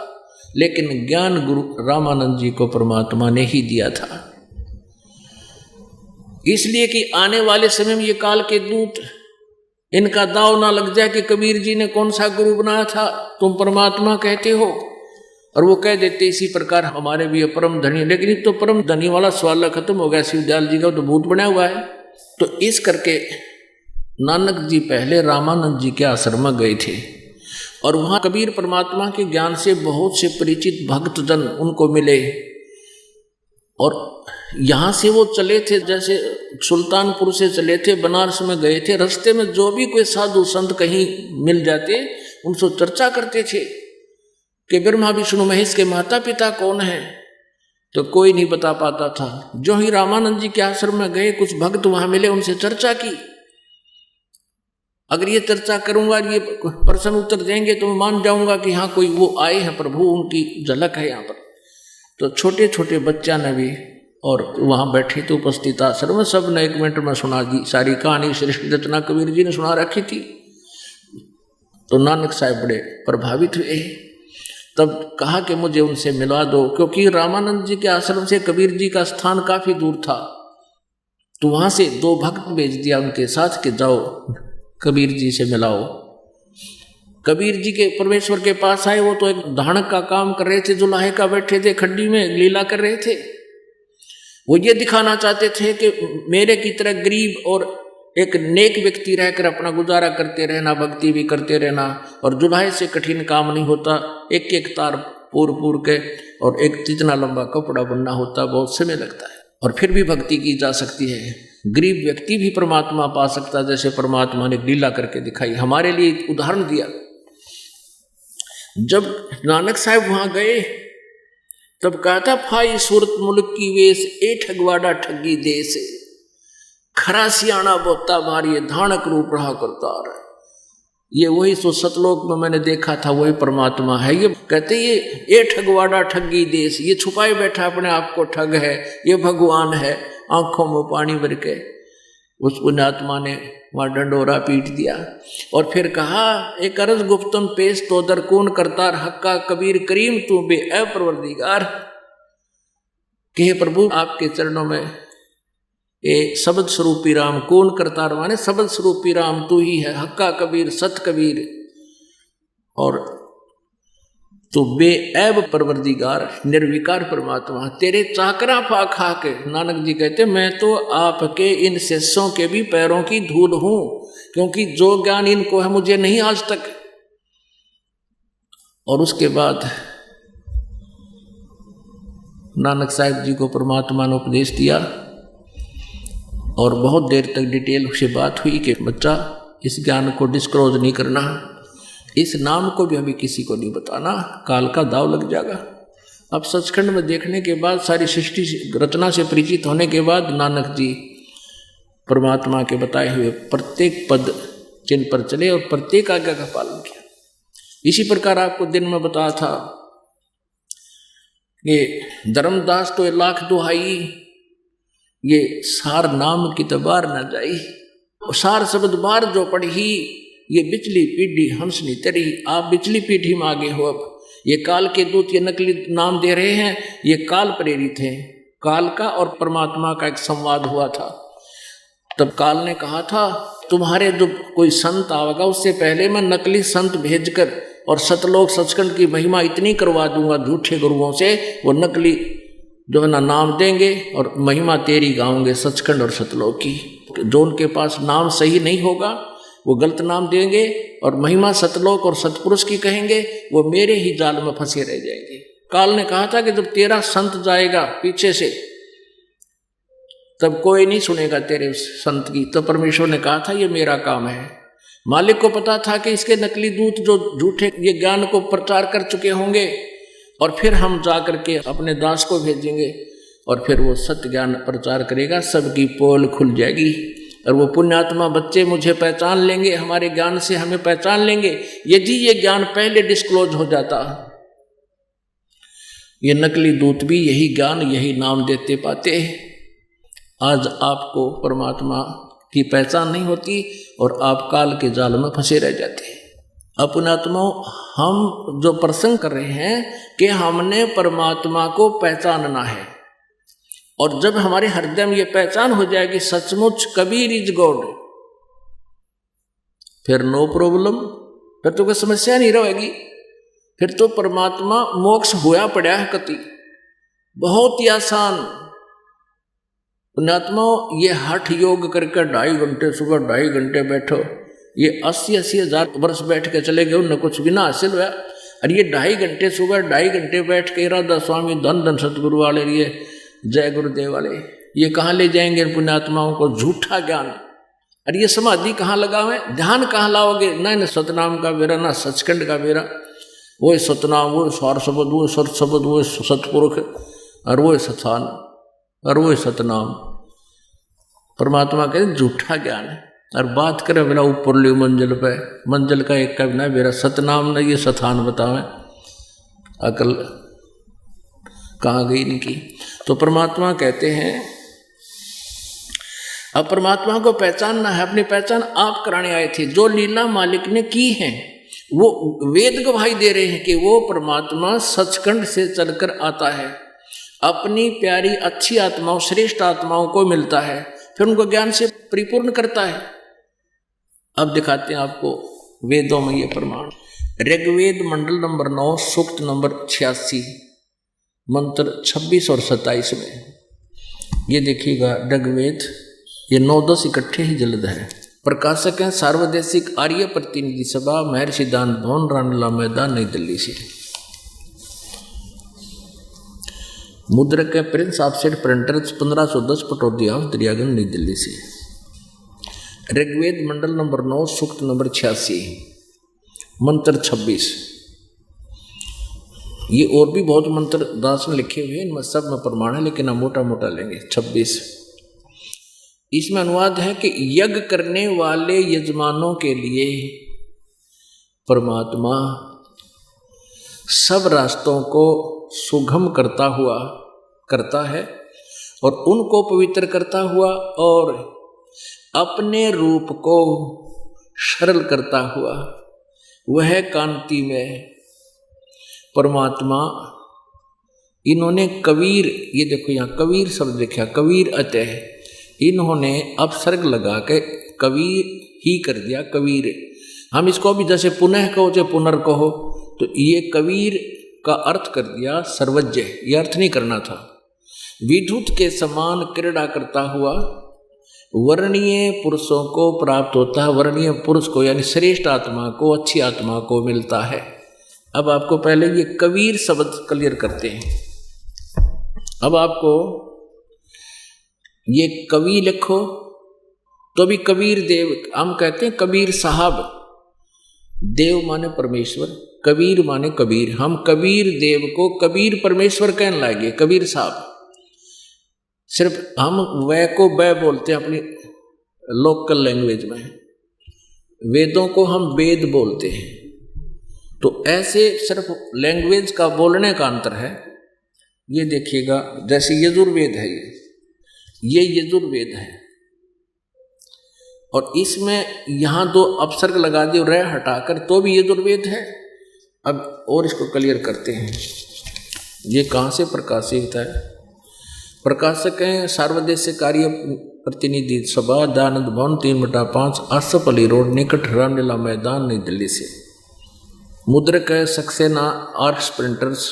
B: लेकिन ज्ञान गुरु रामानंद जी को परमात्मा ने ही दिया था, इसलिए कि आने वाले समय में ये काल के दूत इनका दाव ना लग जाए कि कबीर जी ने कौन सा गुरु बनाया था, तुम परमात्मा कहते हो, और वो कह देते इसी प्रकार हमारे भी परम धनी। लेकिन तो परम धनी वाला सवाल खत्म हो गया, शिवदयाल जी का तो भूत बना हुआ है। तो इस करके नानक जी पहले रामानंद जी के आश्रम में गए थे, और वहाँ कबीर परमात्मा के ज्ञान से बहुत से परिचित भक्तजन उनको मिले, और यहाँ से वो चले थे, जैसे सुल्तानपुर से चले थे, बनारस में गए थे, रास्ते में जो भी कोई साधु संत कहीं मिल जाते उनसे चर्चा करते थे कि ब्रह्मा विष्णु महेश के माता पिता कौन है, तो कोई नहीं बता पाता था। जो ही रामानंद जी के आश्रम में गए, कुछ भक्त वहां मिले, उनसे चर्चा की। अगर ये चर्चा करूंगा, ये प्रश्न उत्तर देंगे तो मैं मान जाऊंगा कि हाँ कोई वो आए हैं प्रभु, उनकी झलक है यहाँ पर। तो छोटे छोटे बच्चा ने भी, और वहाँ बैठे थे उपस्थित आश्रम में, सब ने 1 मिनट में सुना दी सारी कहानी, सृष्टि रचना कबीर जी ने सुना रखी थी। तो नानक साहब बड़े प्रभावित हुए, तब कहा कि मुझे उनसे मिलवा दो, क्योंकि रामानंद जी के आश्रम से कबीर जी का स्थान काफी दूर था। तो वहाँ से 2 भक्त भेज दिया उनके साथ कि जाओ कबीर जी से मिलाओ। कबीर जी के परमेश्वर के पास आए, वो तो एक धानक का काम कर रहे थे, जुलाहे का बैठे थे, खड्डी में लीला कर रहे थे। वो ये दिखाना चाहते थे कि मेरे की तरह गरीब और एक नेक व्यक्ति रहकर अपना गुजारा करते रहना, भक्ति भी करते रहना, और जुलाहे से कठिन काम नहीं होता, एक एक तार पूर के, और एक इतना लंबा कपड़ा बनना होता, बहुत समय लगता है, और फिर भी भक्ति की जा सकती है। गरीब व्यक्ति भी परमात्मा पा सकता, जैसे परमात्मा ने लीला करके दिखाई, हमारे लिए उदाहरण दिया। जब नानक साहब वहां गए, तब कहा था फाई सूरत मुल्क की वेश, ए ठगवाड़ा ठगी देश, खरा सियाणा बोता भारी, धानक रूप रहा करतार। ये वही सो सतलोक में मैंने देखा था, वही परमात्मा है। ये कहते ये ठगवाड़ा ठगी देश, ये छुपाए बैठा अपने आप को ठग है, ये भगवान है, आंखों में पानी भर के। उस पुण्यात्मा ने वहाँ डंडोरा पीट दिया और फिर कहा, एक अर्ज गुफ्तम पेश तो दर कौन करतार हक्का कबीर करीम तू बे ए परवरदिगार, कि हे प्रभु आपके चरणों में ए शब्द स्वरूपी राम, कौन करतार माने शब्द स्वरूपी राम तू ही है, हक्का कबीर सत कबीर, और तो बेऐब परवरदिगार निर्विकार परमात्मा, तेरे चाकरा पा खा के, नानक जी कहते मैं तो आपके इन शिष्यों के भी पैरों की धूल हूं, क्योंकि जो ज्ञान इनको है मुझे नहीं आज तक। और उसके बाद नानक साहिब जी को परमात्मा ने उपदेश दिया और बहुत देर तक डिटेल से बात हुई कि बच्चा इस ज्ञान को डिस्क्लोज नहीं करना, इस नाम को भी अभी किसी को नहीं बताना, काल का दाव लग जाएगा। अब सचखंड में देखने के बाद, सारी सृष्टि रचना से परिचित होने के बाद नानक जी परमात्मा के बताए हुए प्रत्येक पद चिन्ह पर चले और प्रत्येक आज्ञा का पालन किया। इसी प्रकार आपको दिन में बताया था कि धर्मदास तो लाख दुहाई, ये सार नाम की तबार न जाई, सार शब्द बार जो पढ़ी, ये बिचली पीढ़ी हंसनी तेरी, आप बिचली पीढ़ी में आगे हो। अब ये काल के दूत ये नकली नाम दे रहे हैं, ये काल प्रेरित हैं। काल का और परमात्मा का एक संवाद हुआ था, तब काल ने कहा था तुम्हारे जो कोई संत आवेगा उससे पहले मैं नकली संत भेजकर और सतलोक सचखंड की महिमा इतनी करवा दूंगा झूठे गुरुओं से, वो नकली जो है ना नाम देंगे और महिमा तेरी गाओगे सचखंड और सतलोक की। जो उनके पास नाम सही नहीं होगा वो गलत नाम देंगे और महिमा सतलोक और सतपुरुष की कहेंगे, वो मेरे ही जाल में फंसे रह जाएंगे। काल ने कहा था कि जब तेरा संत जाएगा पीछे से तब कोई नहीं सुनेगा तेरे संत की। तो परमेश्वर ने कहा था ये मेरा काम है। मालिक को पता था कि इसके नकली दूत जो झूठे ये ज्ञान को प्रचार कर चुके होंगे और फिर हम जा करके अपने दास को भेजेंगे और फिर वो सत्य ज्ञान प्रचार करेगा, सबकी पोल खुल जाएगी और वो पुण्यात्मा बच्चे मुझे पहचान लेंगे, हमारे ज्ञान से हमें पहचान लेंगे। यदि ये ज्ञान पहले डिस्क्लोज हो जाता, ये नकली दूत भी यही ज्ञान यही नाम देते पाते। आज आपको परमात्मा की पहचान नहीं होती और आप काल के जाल में फंसे रह जाते। अपनात्मा हम जो प्रसंग कर रहे हैं कि हमने परमात्मा को पहचानना है, और जब हमारे हृदय में ये पहचान हो जाएगी सचमुच कबीर इज गॉड, फिर नो प्रॉब्लम, फिर तो कोई समस्या नहीं रहेगी। फिर तो परमात्मा मोक्ष होया पड़ा है कति, बहुत ही आसान। पुण्यात्मा ये हठ योग करके 2.5 घंटे सुबह 2.5 घंटे बैठो, ये 80-80 हज़ार वर्ष बैठ के चले गए, उन्हें कुछ भी ना हासिल हुआ। और ये 2.5 घंटे सुबह 2.5 घंटे बैठ के राधा स्वामी धन धन सतगुरु वाले, ये जय गुरुदेव वाले, ये कहाँ ले जाएंगे पुण्यात्माओं को? झूठा ज्ञान। और ये समाधि कहाँ लगावे, ध्यान कहाँ लाओगे? ना सतनाम का बेरा, ना सचखंड का बेरा। वो सतनाम, वो सार शब्द, वो सत शब्द, वो सतपुरुष, और वो सतान, और वो सतनाम। परमात्मा कहते झूठा ज्ञान है। और बात करें बिना ऊपर ली मंजिल पे, मंजिल का एक का बिना बेरा, सतनाम न ये सतान बतावे, अकल कहाँ गई इनकी। तो परमात्मा कहते हैं अब परमात्मा को पहचानना है। अपनी पहचान आप कराने आए थे। जो लीला मालिक ने की है वो वेद गवाही दे रहे हैं कि वो परमात्मा सचखंड से चलकर आता है, अपनी प्यारी अच्छी आत्माओं श्रेष्ठ आत्माओं को मिलता है, फिर उनको ज्ञान से परिपूर्ण करता है। अब दिखाते हैं आपको वेदों में ये प्रमाण। ऋग्वेद मंडल नंबर 9 सूक्त नंबर 86 मंत्र 26 और 27 में ये देखिएगा। ऋग्वेद ये 9-10 इकट्ठे ही जल्द है। प्रकाशक हैं सार्वदेशिक आर्य प्रतिनिधि सभा, महर्षि दान भवन, रामलीला मैदान, नई दिल्ली से। मुद्रक है Prince offset printers 1510 Pataudi house Daryaganj नई दिल्ली से। ऋग्वेद मंडल नंबर 9 सूक्त नंबर 86 मंत्र 26। ये और भी बहुत मंत्र दास में लिखे हुए हैं, इनमें सब में प्रमाण है, लेकिन हम मोटा मोटा लेंगे। 26 इसमें अनुवाद है कि यज्ञ करने वाले यजमानों के लिए परमात्मा सब रास्तों को सुगम करता है और उनको पवित्र करता हुआ और अपने रूप को सरल करता हुआ वह कांति में परमात्मा, इन्होंने कबीर, ये देखो यहाँ कबीर शब्द लिखा, कबीर अतः, इन्होंने अपसर्ग लगा के कबीर ही कर दिया, कबीर। हम इसको भी जैसे पुनः कहो चाहे पुनर्कहो, तो ये कबीर का अर्थ कर दिया सर्वज्ञ, ये अर्थ नहीं करना था। विद्युत के समान क्रीड़ा करता हुआ वर्णीय पुरुषों को प्राप्त होता है, वर्णीय पुरुष को यानी श्रेष्ठ आत्मा को, अच्छी आत्मा को मिलता है। अब आपको पहले ये कबीर शब्द क्लियर करते हैं। अब आपको ये कवि लिखो तो भी कबीर देव, हम कहते हैं कबीर साहब, देव माने परमेश्वर, कबीर माने कबीर, हम कबीर देव को कबीर परमेश्वर कहने लगे, कबीर साहब। सिर्फ हम वह को वह बोलते हैं अपनी लोकल लैंग्वेज में, वेदों को हम वेद बोलते हैं। तो ऐसे सिर्फ लैंग्वेज का बोलने का अंतर है। ये देखिएगा, जैसे यजुर्वेद है, ये यजुर्वेद है, और इसमें यहाँ दो अपसर्ग लगा दिए, रह हटाकर, तो भी यजुर्वेद है। अब और इसको क्लियर करते हैं, ये कहाँ से प्रकाशित है। प्रकाशक हैं सार्वदेशीय कार्य प्रतिनिधि सभा, दयानंद भवन 3/5, आसफअली रोड, निकट रामलीला मैदान, नई दिल्ली से। मुद्रक है Saxena arcs printers,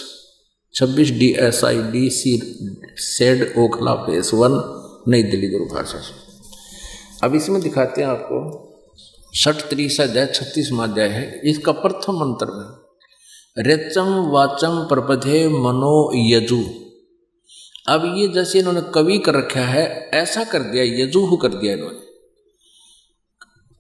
B: 26 DSIDC said Okhla face 1, नई दिल्ली, दूरभाषा से। अब इसमें दिखाते हैं आपको 63 अध्याय 36वां अध्याय है। इसका प्रथम मंत्र में रेचम वाचम प्रपधे मनो यजु। अब ये जैसे इन्होंने कवि कर रखा है, ऐसा कर दिया, यजुह कर दिया इन्होंने।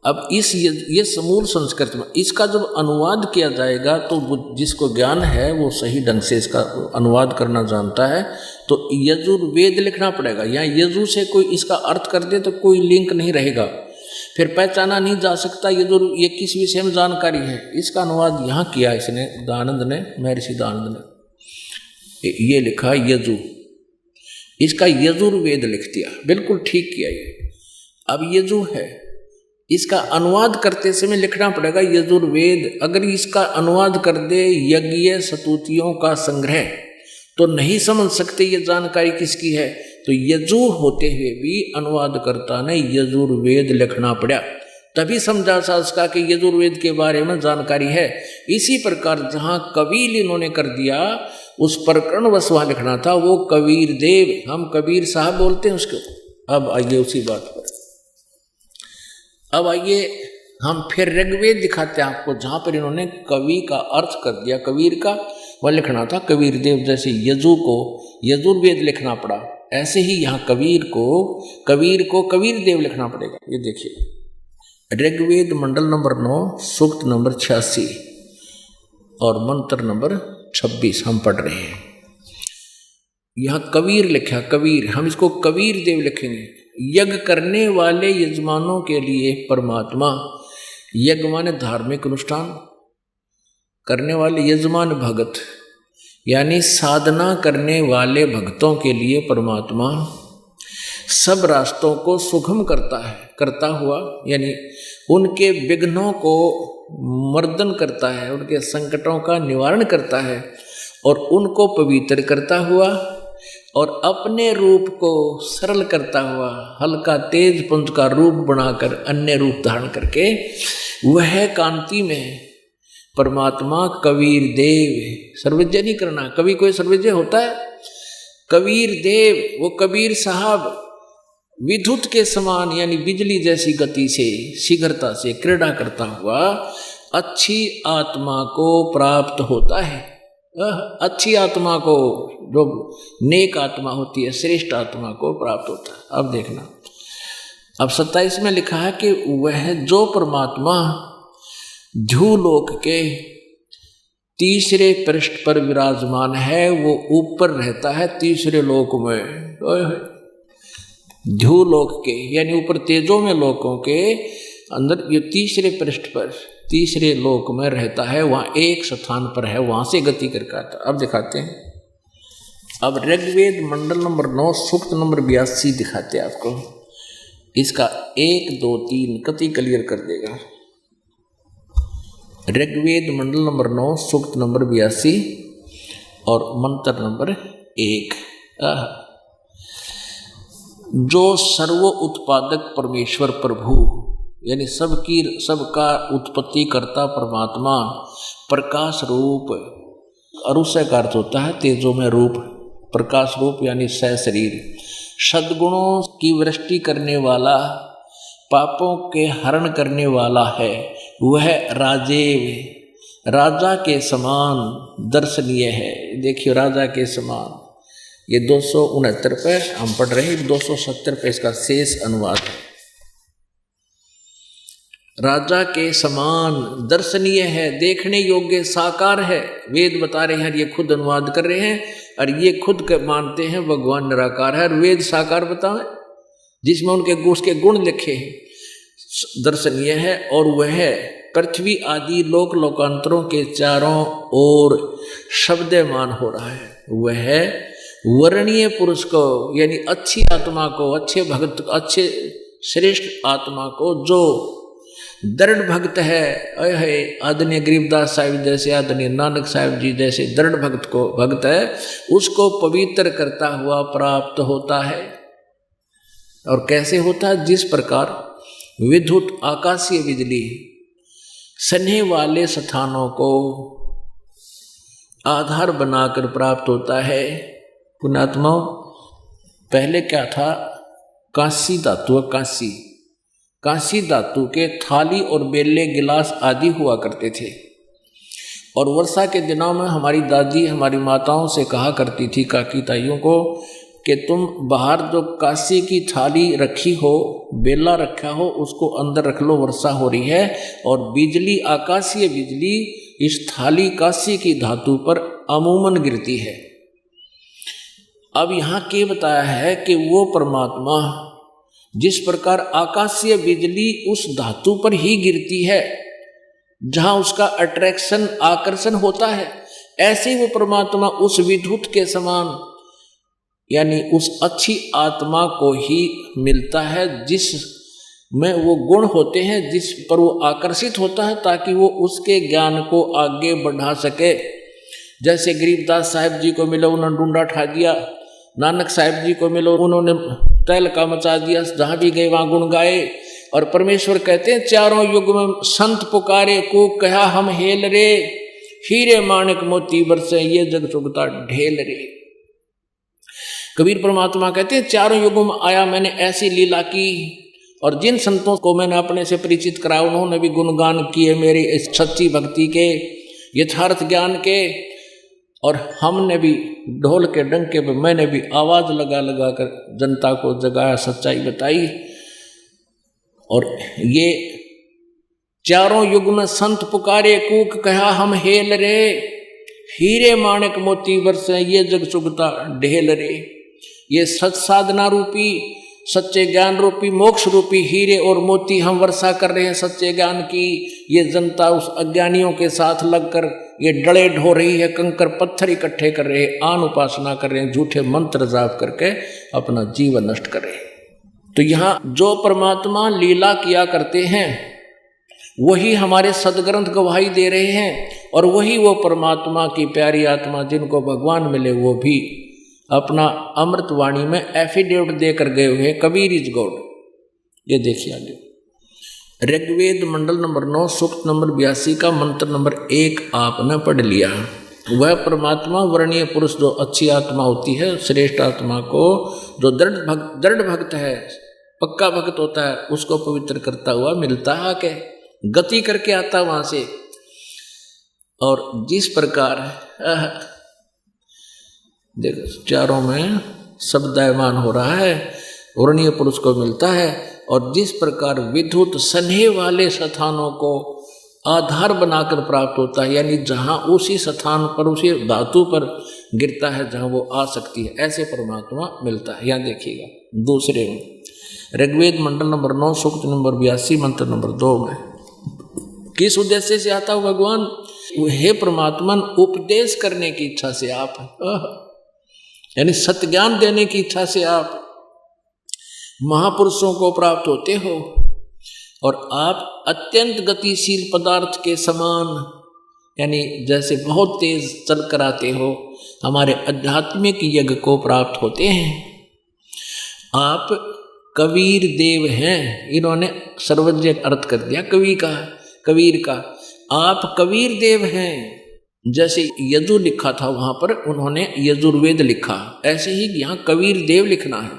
B: अब ये समूल संस्कृत में इसका जब अनुवाद किया जाएगा तो जिसको ज्ञान है वो सही ढंग से इसका अनुवाद करना जानता है, तो यजुर्वेद लिखना पड़ेगा। यहाँ यजु से कोई इसका अर्थ कर दे तो कोई लिंक नहीं रहेगा, फिर पहचाना नहीं जा सकता ये किस विषय में जानकारी है। इसका अनुवाद यहाँ किया इसने, दयानंद ने, महर्षि दयानंद ने ये लिखा यजु, इसका यजुर्वेद लिख दिया, बिल्कुल ठीक किया ये। अब यजु है, इसका अनुवाद करते समय लिखना पड़ेगा यजुर्वेद। अगर इसका अनुवाद कर दे यज्ञ स्तुतियों का संग्रह, तो नहीं समझ सकते ये जानकारी किसकी है। तो यजु होते हुए भी अनुवादकर्ता ने यजुर्वेद लिखना पड़ा, तभी समझा सा उसका कि यजुर्वेद के बारे में जानकारी है। इसी प्रकार जहाँ कबीर इन्होंने कर दिया, उस प्रकरण वश वहाँ लिखना था, वो कबीर देव, हम कबीर साहब बोलते हैं उसको। अब आइए उसी बात पर, अब आइए हम फिर ऋग्वेद दिखाते हैं आपको, जहाँ पर इन्होंने कवि का अर्थ कर दिया, कबीर का वह लिखना था कबीर देव। जैसे यजु को यजुर्वेद लिखना पड़ा, ऐसे ही यहाँ कबीर को कबीर देव लिखना पड़ेगा। ये देखिए ऋग्वेद मंडल नंबर 9, सूक्त नंबर 86 और मंत्र नंबर 26 हम पढ़ रहे हैं। यहाँ कबीर लिखा, कबीर, हम इसको कबीर देव लिखेंगे। यज्ञ करने वाले यजमानों के लिए परमात्मा, यज्ञ माने धार्मिक अनुष्ठान करने वाले, यजमान भगत यानी साधना करने वाले भक्तों के लिए परमात्मा सब रास्तों को सुगम करता हुआ, यानी उनके विघ्नों को मर्दन करता है, उनके संकटों का निवारण करता है, और उनको पवित्र करता हुआ और अपने रूप को सरल करता हुआ, हल्का तेज पुंज का रूप बनाकर अन्य रूप धारण करके वह कांति में परमात्मा कबीर देव, सर्वज्ञ नहीं करना, कवि कोई सर्वज्ञ होता है, कबीर देव, वो कबीर साहब विद्युत के समान यानी बिजली जैसी गति से, शीघ्रता से क्रीड़ा करता हुआ अच्छी आत्मा को प्राप्त होता है। अच्छी आत्मा को, जो नेक आत्मा होती है, श्रेष्ठ आत्मा को प्राप्त होता है। अब देखना, अब 27 में लिखा है कि वह जो परमात्मा ध्युलोक के तीसरे पृष्ठ पर विराजमान है, वो ऊपर रहता है तीसरे लोक में। ध्युलोक के यानी ऊपर तेजों में लोकों के अंदर, ये तीसरे पृष्ठ पर तीसरे लोक में रहता है, वहाँ एक स्थान पर है, वहाँ से गति करके आता। अब दिखाते हैं, अब ऋग्वेद मंडल नंबर 9 सूक्त नंबर 82 दिखाते हैं आपको। इसका 1, 2, 3 कति क्लियर कर देगा। ऋग्वेद मंडल नंबर 9 सूक्त नंबर 82 और मंत्र नंबर 1। जो सर्व उत्पादक परमेश्वर प्रभु यानी सबका उत्पत्ति करता परमात्मा प्रकाश रूप, अरुषय का अर्थ होता है तेजो में रूप, प्रकाश रूप यानी सशरीर, सद्गुणों की वृष्टि करने वाला, पापों के हरण करने वाला है। वह राजेव राजा के समान दर्शनीय है। देखिए राजा के समान, ये 269 पे हम पढ़ रहे हैं, 270 पे इसका शेष अनुवाद है। राजा के समान दर्शनीय है, देखने योग्य, साकार है। वेद बता रहे हैं, ये खुद अनुवाद कर रहे हैं और ये खुद मानते हैं भगवान निराकार है और वेद साकार बताएं जिसमें उसके गुण लिखे हैं। दर्शनीय है और वह पृथ्वी आदि लोक लोकांतरों के चारों ओर शब्दमान हो रहा है। वह वर्णीय पुरुष को यानी अच्छी आत्मा को, अच्छे भक्त, अच्छे श्रेष्ठ आत्मा को जो दृढ़ भक्त है, आदरणीय गरीबदास साहिब जैसे, आदरणीय नानक साहिब जी जैसे दृढ़ भक्त है, उसको पवित्र करता हुआ प्राप्त होता है। और कैसे होता है? जिस प्रकार विद्युत आकाशीय बिजली सन्हे वाले स्थानों को आधार बनाकर प्राप्त होता है। पुण्यात्मा, पहले क्या था? कांसी धातु, कांसी धातु के थाली और बेले गिलास आदि हुआ करते थे। और वर्षा के दिनों में हमारी दादी हमारी माताओं से कहा करती थी, काकी ताइयों को, कि तुम बाहर जो कांसी की थाली रखी हो, बेला रखा हो, उसको अंदर रख लो, वर्षा हो रही है और बिजली, आकाशीय बिजली इस थाली कांसी की धातु पर अमूमन गिरती है। अब यहाँ क्या बताया है कि वो परमात्मा जिस प्रकार आकाशीय बिजली उस धातु पर ही गिरती है जहाँ उसका अट्रैक्शन, आकर्षण होता है, ऐसे वो परमात्मा उस विद्युत के समान यानी उस अच्छी आत्मा को ही मिलता है जिसमें वो गुण होते हैं, जिस पर वो आकर्षित होता है ताकि वो उसके ज्ञान को आगे बढ़ा सके। जैसे गरीबदास साहिब जी को मिला, उन्होंने डूंडा ठा दिया, नानक साहिब जी को मिलो, उन्होंने तहलका मचा दिया, जहाँ भी गए वहाँ गुण गाए। और परमेश्वर कहते हैं चारों युग में संत पुकारे को कहा हम हेल रे, हीरे माणिक मोती बरसे ये जग चुगता ढेल रे। कबीर परमात्मा कहते हैं चारों युगों में आया, मैंने ऐसी लीला की और जिन संतों को मैंने अपने से परिचित कराया उन्होंने भी गुणगान किए मेरी इस सच्ची भक्ति के, यथार्थ ज्ञान के। और हमने भी ढोल के डंके पे मैंने भी आवाज लगा लगा कर जनता को जगाया, सच्चाई बताई। और ये चारों युग में संत पुकारे कूक कहा हम हेल रे, हीरे माणिक मोती बरसे ये जग चुगता ढेल रे। ये सच साधना रूपी, सच्चे ज्ञान रूपी, मोक्ष रूपी हीरे और मोती हम वर्षा कर रहे हैं सच्चे ज्ञान की। ये जनता उस अज्ञानियों के साथ लगकर ये डले ढो रही है, कंकर पत्थर इकट्ठे कर रहे हैं, आन उपासना कर रहे हैं, झूठे मंत्र जाप करके अपना जीवन नष्ट कर रहे हैं। तो यहाँ जो परमात्मा लीला किया करते हैं वही हमारे सदग्रंथ गवाही दे रहे हैं। और वही वो परमात्मा की प्यारी आत्मा जिनको भगवान मिले वो भी अपना अमृतवाणी में एफिडेविट देकर गए हुए कबीर इज गॉड। ये देखिए आगे ऋग्वेद मंडल नंबर 9 सूक्त नंबर 82 का मंत्र नंबर 1 आपने पढ़ लिया। वह परमात्मा वर्णीय पुरुष जो अच्छी आत्मा होती है, श्रेष्ठ आत्मा को जो दृढ़ भक्त है, पक्का भक्त होता है, उसको पवित्र करता हुआ मिलता है, आके गति करके आता वहां से। और जिस प्रकार देखो चारों में शब्दायमान हो रहा है, वर्णीय पुरुष को मिलता है। और जिस प्रकार विद्युत सन्हे वाले स्थानों को आधार बनाकर प्राप्त होता है, यानी जहाँ उसी स्थान पर, उसी धातु पर गिरता है जहाँ वो आ सकती है, ऐसे परमात्मा मिलता है। यहाँ देखिएगा दूसरे में ऋग्वेद मंडल नंबर 9 सूक्त नंबर 82 मंत्र नंबर 2 में किस उद्देश्य से आता हो भगवान? हे परमात्मा, उपदेश करने की इच्छा से आप, यानी सत्य ज्ञान देने की इच्छा से आप महापुरुषों को प्राप्त होते हो और आप अत्यंत गतिशील पदार्थ के समान, यानी जैसे बहुत तेज चल कर आते हो, हमारे आध्यात्मिक यज्ञ को प्राप्त होते हैं। आप कबीर देव हैं। इन्होंने सर्वज्ञ अर्थ कर दिया कवि का, कबीर का। आप कबीर देव हैं। जैसे यजु लिखा था वहां पर उन्होंने यजुर्वेद लिखा, ऐसे ही यहाँ कबीर देव लिखना है।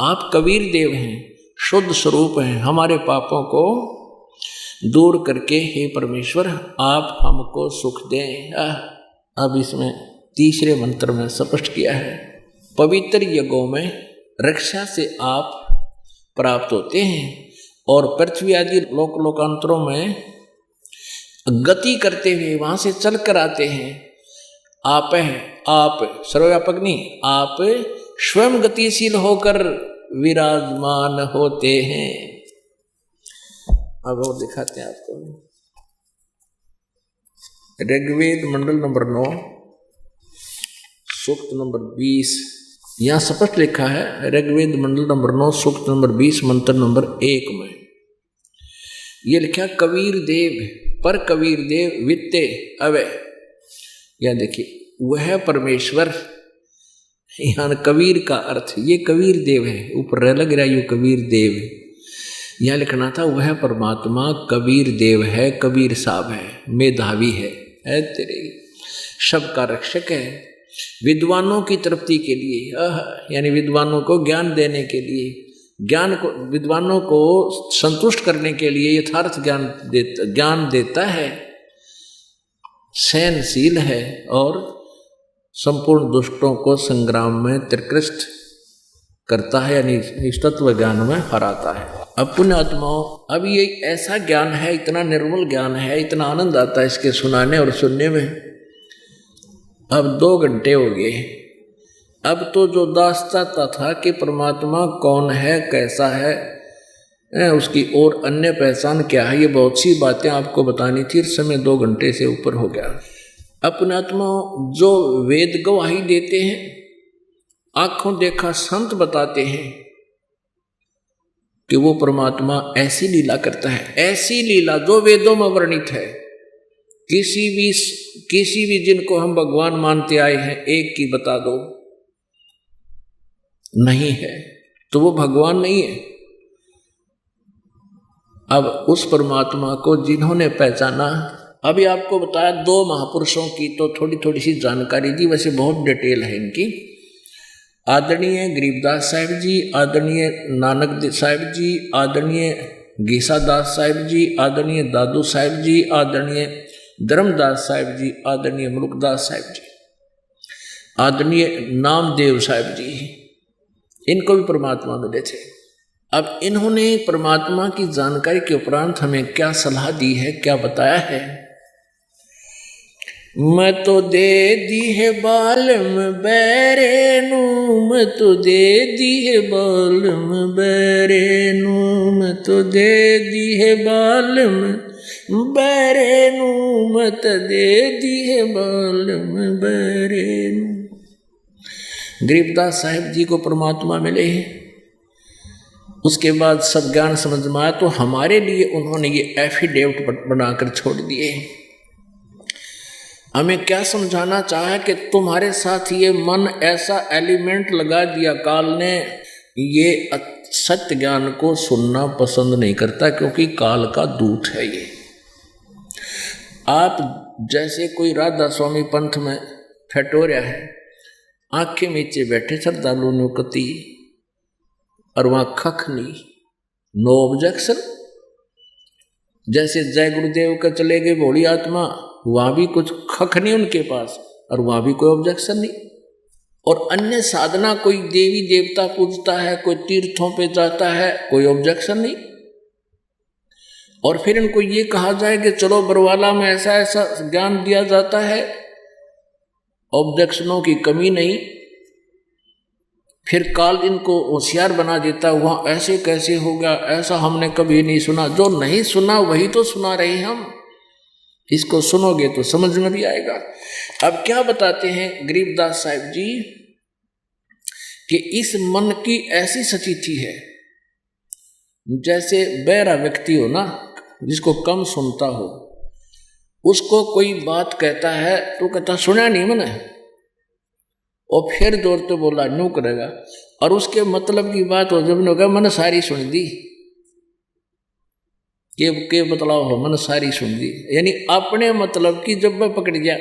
B: आप कबीर देव हैं, शुद्ध स्वरूप हैं। हमारे पापों को दूर करके हे परमेश्वर आप हमको सुख दें। अब इसमें तीसरे मंत्र में स्पष्ट किया है, पवित्र यज्ञों में रक्षा से आप प्राप्त होते हैं और पृथ्वी आदि लोक लोकांतरों में गति करते हुए वहां से चल कर आते हैं। आप सर्वव्यापक नहीं, आप स्वयं गतिशील होकर विराजमान होते हैं। अब और दिखाते हैं आपको, ऋग्वेद मंडल नंबर 9 सूक्त नंबर 20, यहां स्पष्ट लिखा है। ऋग्वेद मंडल नंबर 9 सूक्त नंबर 20 मंत्र नंबर 1 में यह लिखा, कबीर देव पर कबीर देव वित्ते अवय। या देखिए, वह परमेश्वर, यहाँ कबीर का अर्थ ये कबीर देव है, ऊपर रह लग रहा है, यू कबीर देव। यहाँ लिखना था वह परमात्मा कबीर देव है, कबीर साहब है, मेधावी है तेरे, सबका रक्षक है, विद्वानों की तृप्ति के लिए, यानी विद्वानों को ज्ञान देने के लिए, ज्ञान को विद्वानों को संतुष्ट करने के लिए यथार्थ ज्ञान देता है, सहनशील है और संपूर्ण दुष्टों को संग्राम में त्रिकृष्ट करता है, यानी इष्टत्व ज्ञान में हराता है। अब पुण्यात्माओं, अब ये ऐसा ज्ञान है, इतना निर्मल ज्ञान है, इतना आनंद आता है इसके सुनाने और सुनने में। अब 2 घंटे हो गए। अब तो जो दास चाहता था कि परमात्मा कौन है, कैसा है, उसकी और अन्य पहचान क्या है, ये बहुत सी बातें आपको बतानी थी, समय 2 घंटे से ऊपर हो गया। अपने आत्मा जो वेद गवाही देते हैं, आंखों देखा संत बताते हैं कि वो परमात्मा ऐसी लीला करता है, ऐसी लीला जो वेदों में वर्णित है। किसी भी जिनको हम भगवान मानते आए हैं, एक की बता दो, नहीं है तो वो भगवान नहीं है। अब उस परमात्मा को जिन्होंने पहचाना, अभी आपको बताया 2 महापुरुषों की तो थोड़ी थोड़ी सी जानकारी दी, वैसे बहुत डिटेल है इनकी। आदरणीय गरीबदास साहिब जी, आदरणीय नानक साहिब जी, आदरणीय गीसादास साहिब जी, आदरणीय दादू साहिब जी, आदरणीय धर्मदास साहिब जी, आदरणीय मुल्कदास साहिब जी, आदरणीय नामदेव साहिब जी, इनको भी परमात्मा मिले थे। अब इन्होंने परमात्मा की जानकारी के उपरांत हमें क्या सलाह दी है, क्या बताया है। मैं तो दे दी है बालम बैरेनू, मैं तो दे दी है बालम बैरेनू, मैं तो दे दी है बालम बैरेनू, मैं तो दे दी है बालम बैरेनू। गरीबदास साहिब जी को परमात्मा मिले हैं, उसके बाद सब ज्ञान समझ में आया, तो हमारे लिए उन्होंने ये एफिडेविट बनाकर छोड़ दिए। हमें क्या समझाना चाहा कि तुम्हारे साथ ये मन ऐसा एलिमेंट लगा दिया काल ने, ये सत्य ज्ञान को सुनना पसंद नहीं करता, क्योंकि काल का दूत है ये। आप जैसे कोई राधा स्वामी पंथ में ठटोरिया है, आंखें नीचे बैठे श्रद्धालु नुकती और वहां खख नहीं, नो ऑब्जेक्शन। जैसे जय गुरुदेव का चले गए भोली आत्मा, वहां भी कुछ खख नहीं उनके पास और वहां भी कोई ऑब्जेक्शन नहीं। और अन्य साधना, कोई देवी देवता पूजता है, कोई तीर्थों पे जाता है, कोई ऑब्जेक्शन नहीं। और फिर इनको ये कहा जाए कि चलो बरवाला में ऐसा ऐसा ज्ञान दिया जाता है, ऑब्जेक्शनों की कमी नहीं। फिर काल इनको होशियार बना देता, वहाँ ऐसे कैसे हो गया, ऐसा हमने कभी नहीं सुना। जो नहीं सुना वही तो सुना रहे हम, इसको सुनोगे तो समझ में भी आएगा। अब क्या बताते हैं गरीबदास साहिब जी कि इस मन की ऐसी स्थिति है जैसे बहरा व्यक्ति हो ना, जिसको कम सुनता हो, उसको कोई बात कहता है तो कहता सुना नहीं मैंने, और फिर जोर तो बोला न्यू करेगा, और उसके मतलब की बात हो जब ने कहा मैंने सारी सुन दी, के बतलाओ हो मैंने सारी सुन दी, यानी अपने मतलब की जब मैं पकड़ गया,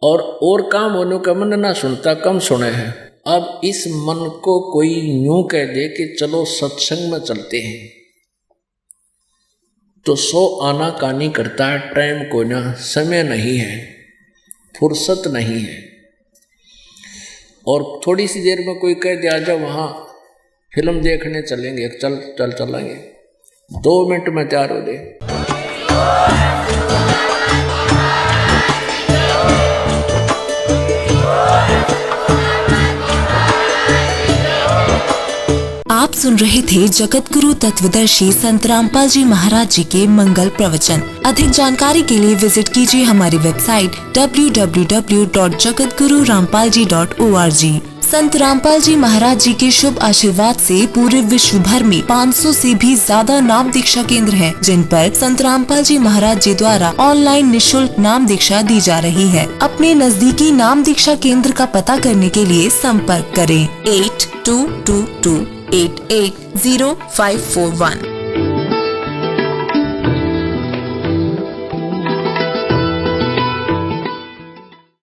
B: और काम होने का मन ना सुनता, कम सुने हैं। अब इस मन को कोई यूं कह दे कि चलो सत्संग में चलते हैं, तो 100 आना कानी करता है, टाइम को ना, समय नहीं है, फुर्सत नहीं है। और थोड़ी सी देर में कोई कह दिया जा वहाँ फिल्म देखने चलेंगे, चलेंगे, 2 मिनट में तैयार हो दे।
C: आप सुन रहे थे जगत गुरु तत्वदर्शी संत रामपाल जी महाराज जी के मंगल प्रवचन। अधिक जानकारी के लिए विजिट कीजिए हमारी वेबसाइट www.jagatgururampalji.org। संत रामपाल जी महाराज जी के शुभ आशीर्वाद से पूरे विश्व भर में 500 से भी ज्यादा नाम दीक्षा केंद्र हैं, जिन पर संत रामपाल जी महाराज जी द्वारा ऑनलाइन निशुल्क नाम दीक्षा दी जा रही है। अपने नजदीकी नाम दीक्षा केंद्र का पता करने के लिए संपर्क करें 8222880541।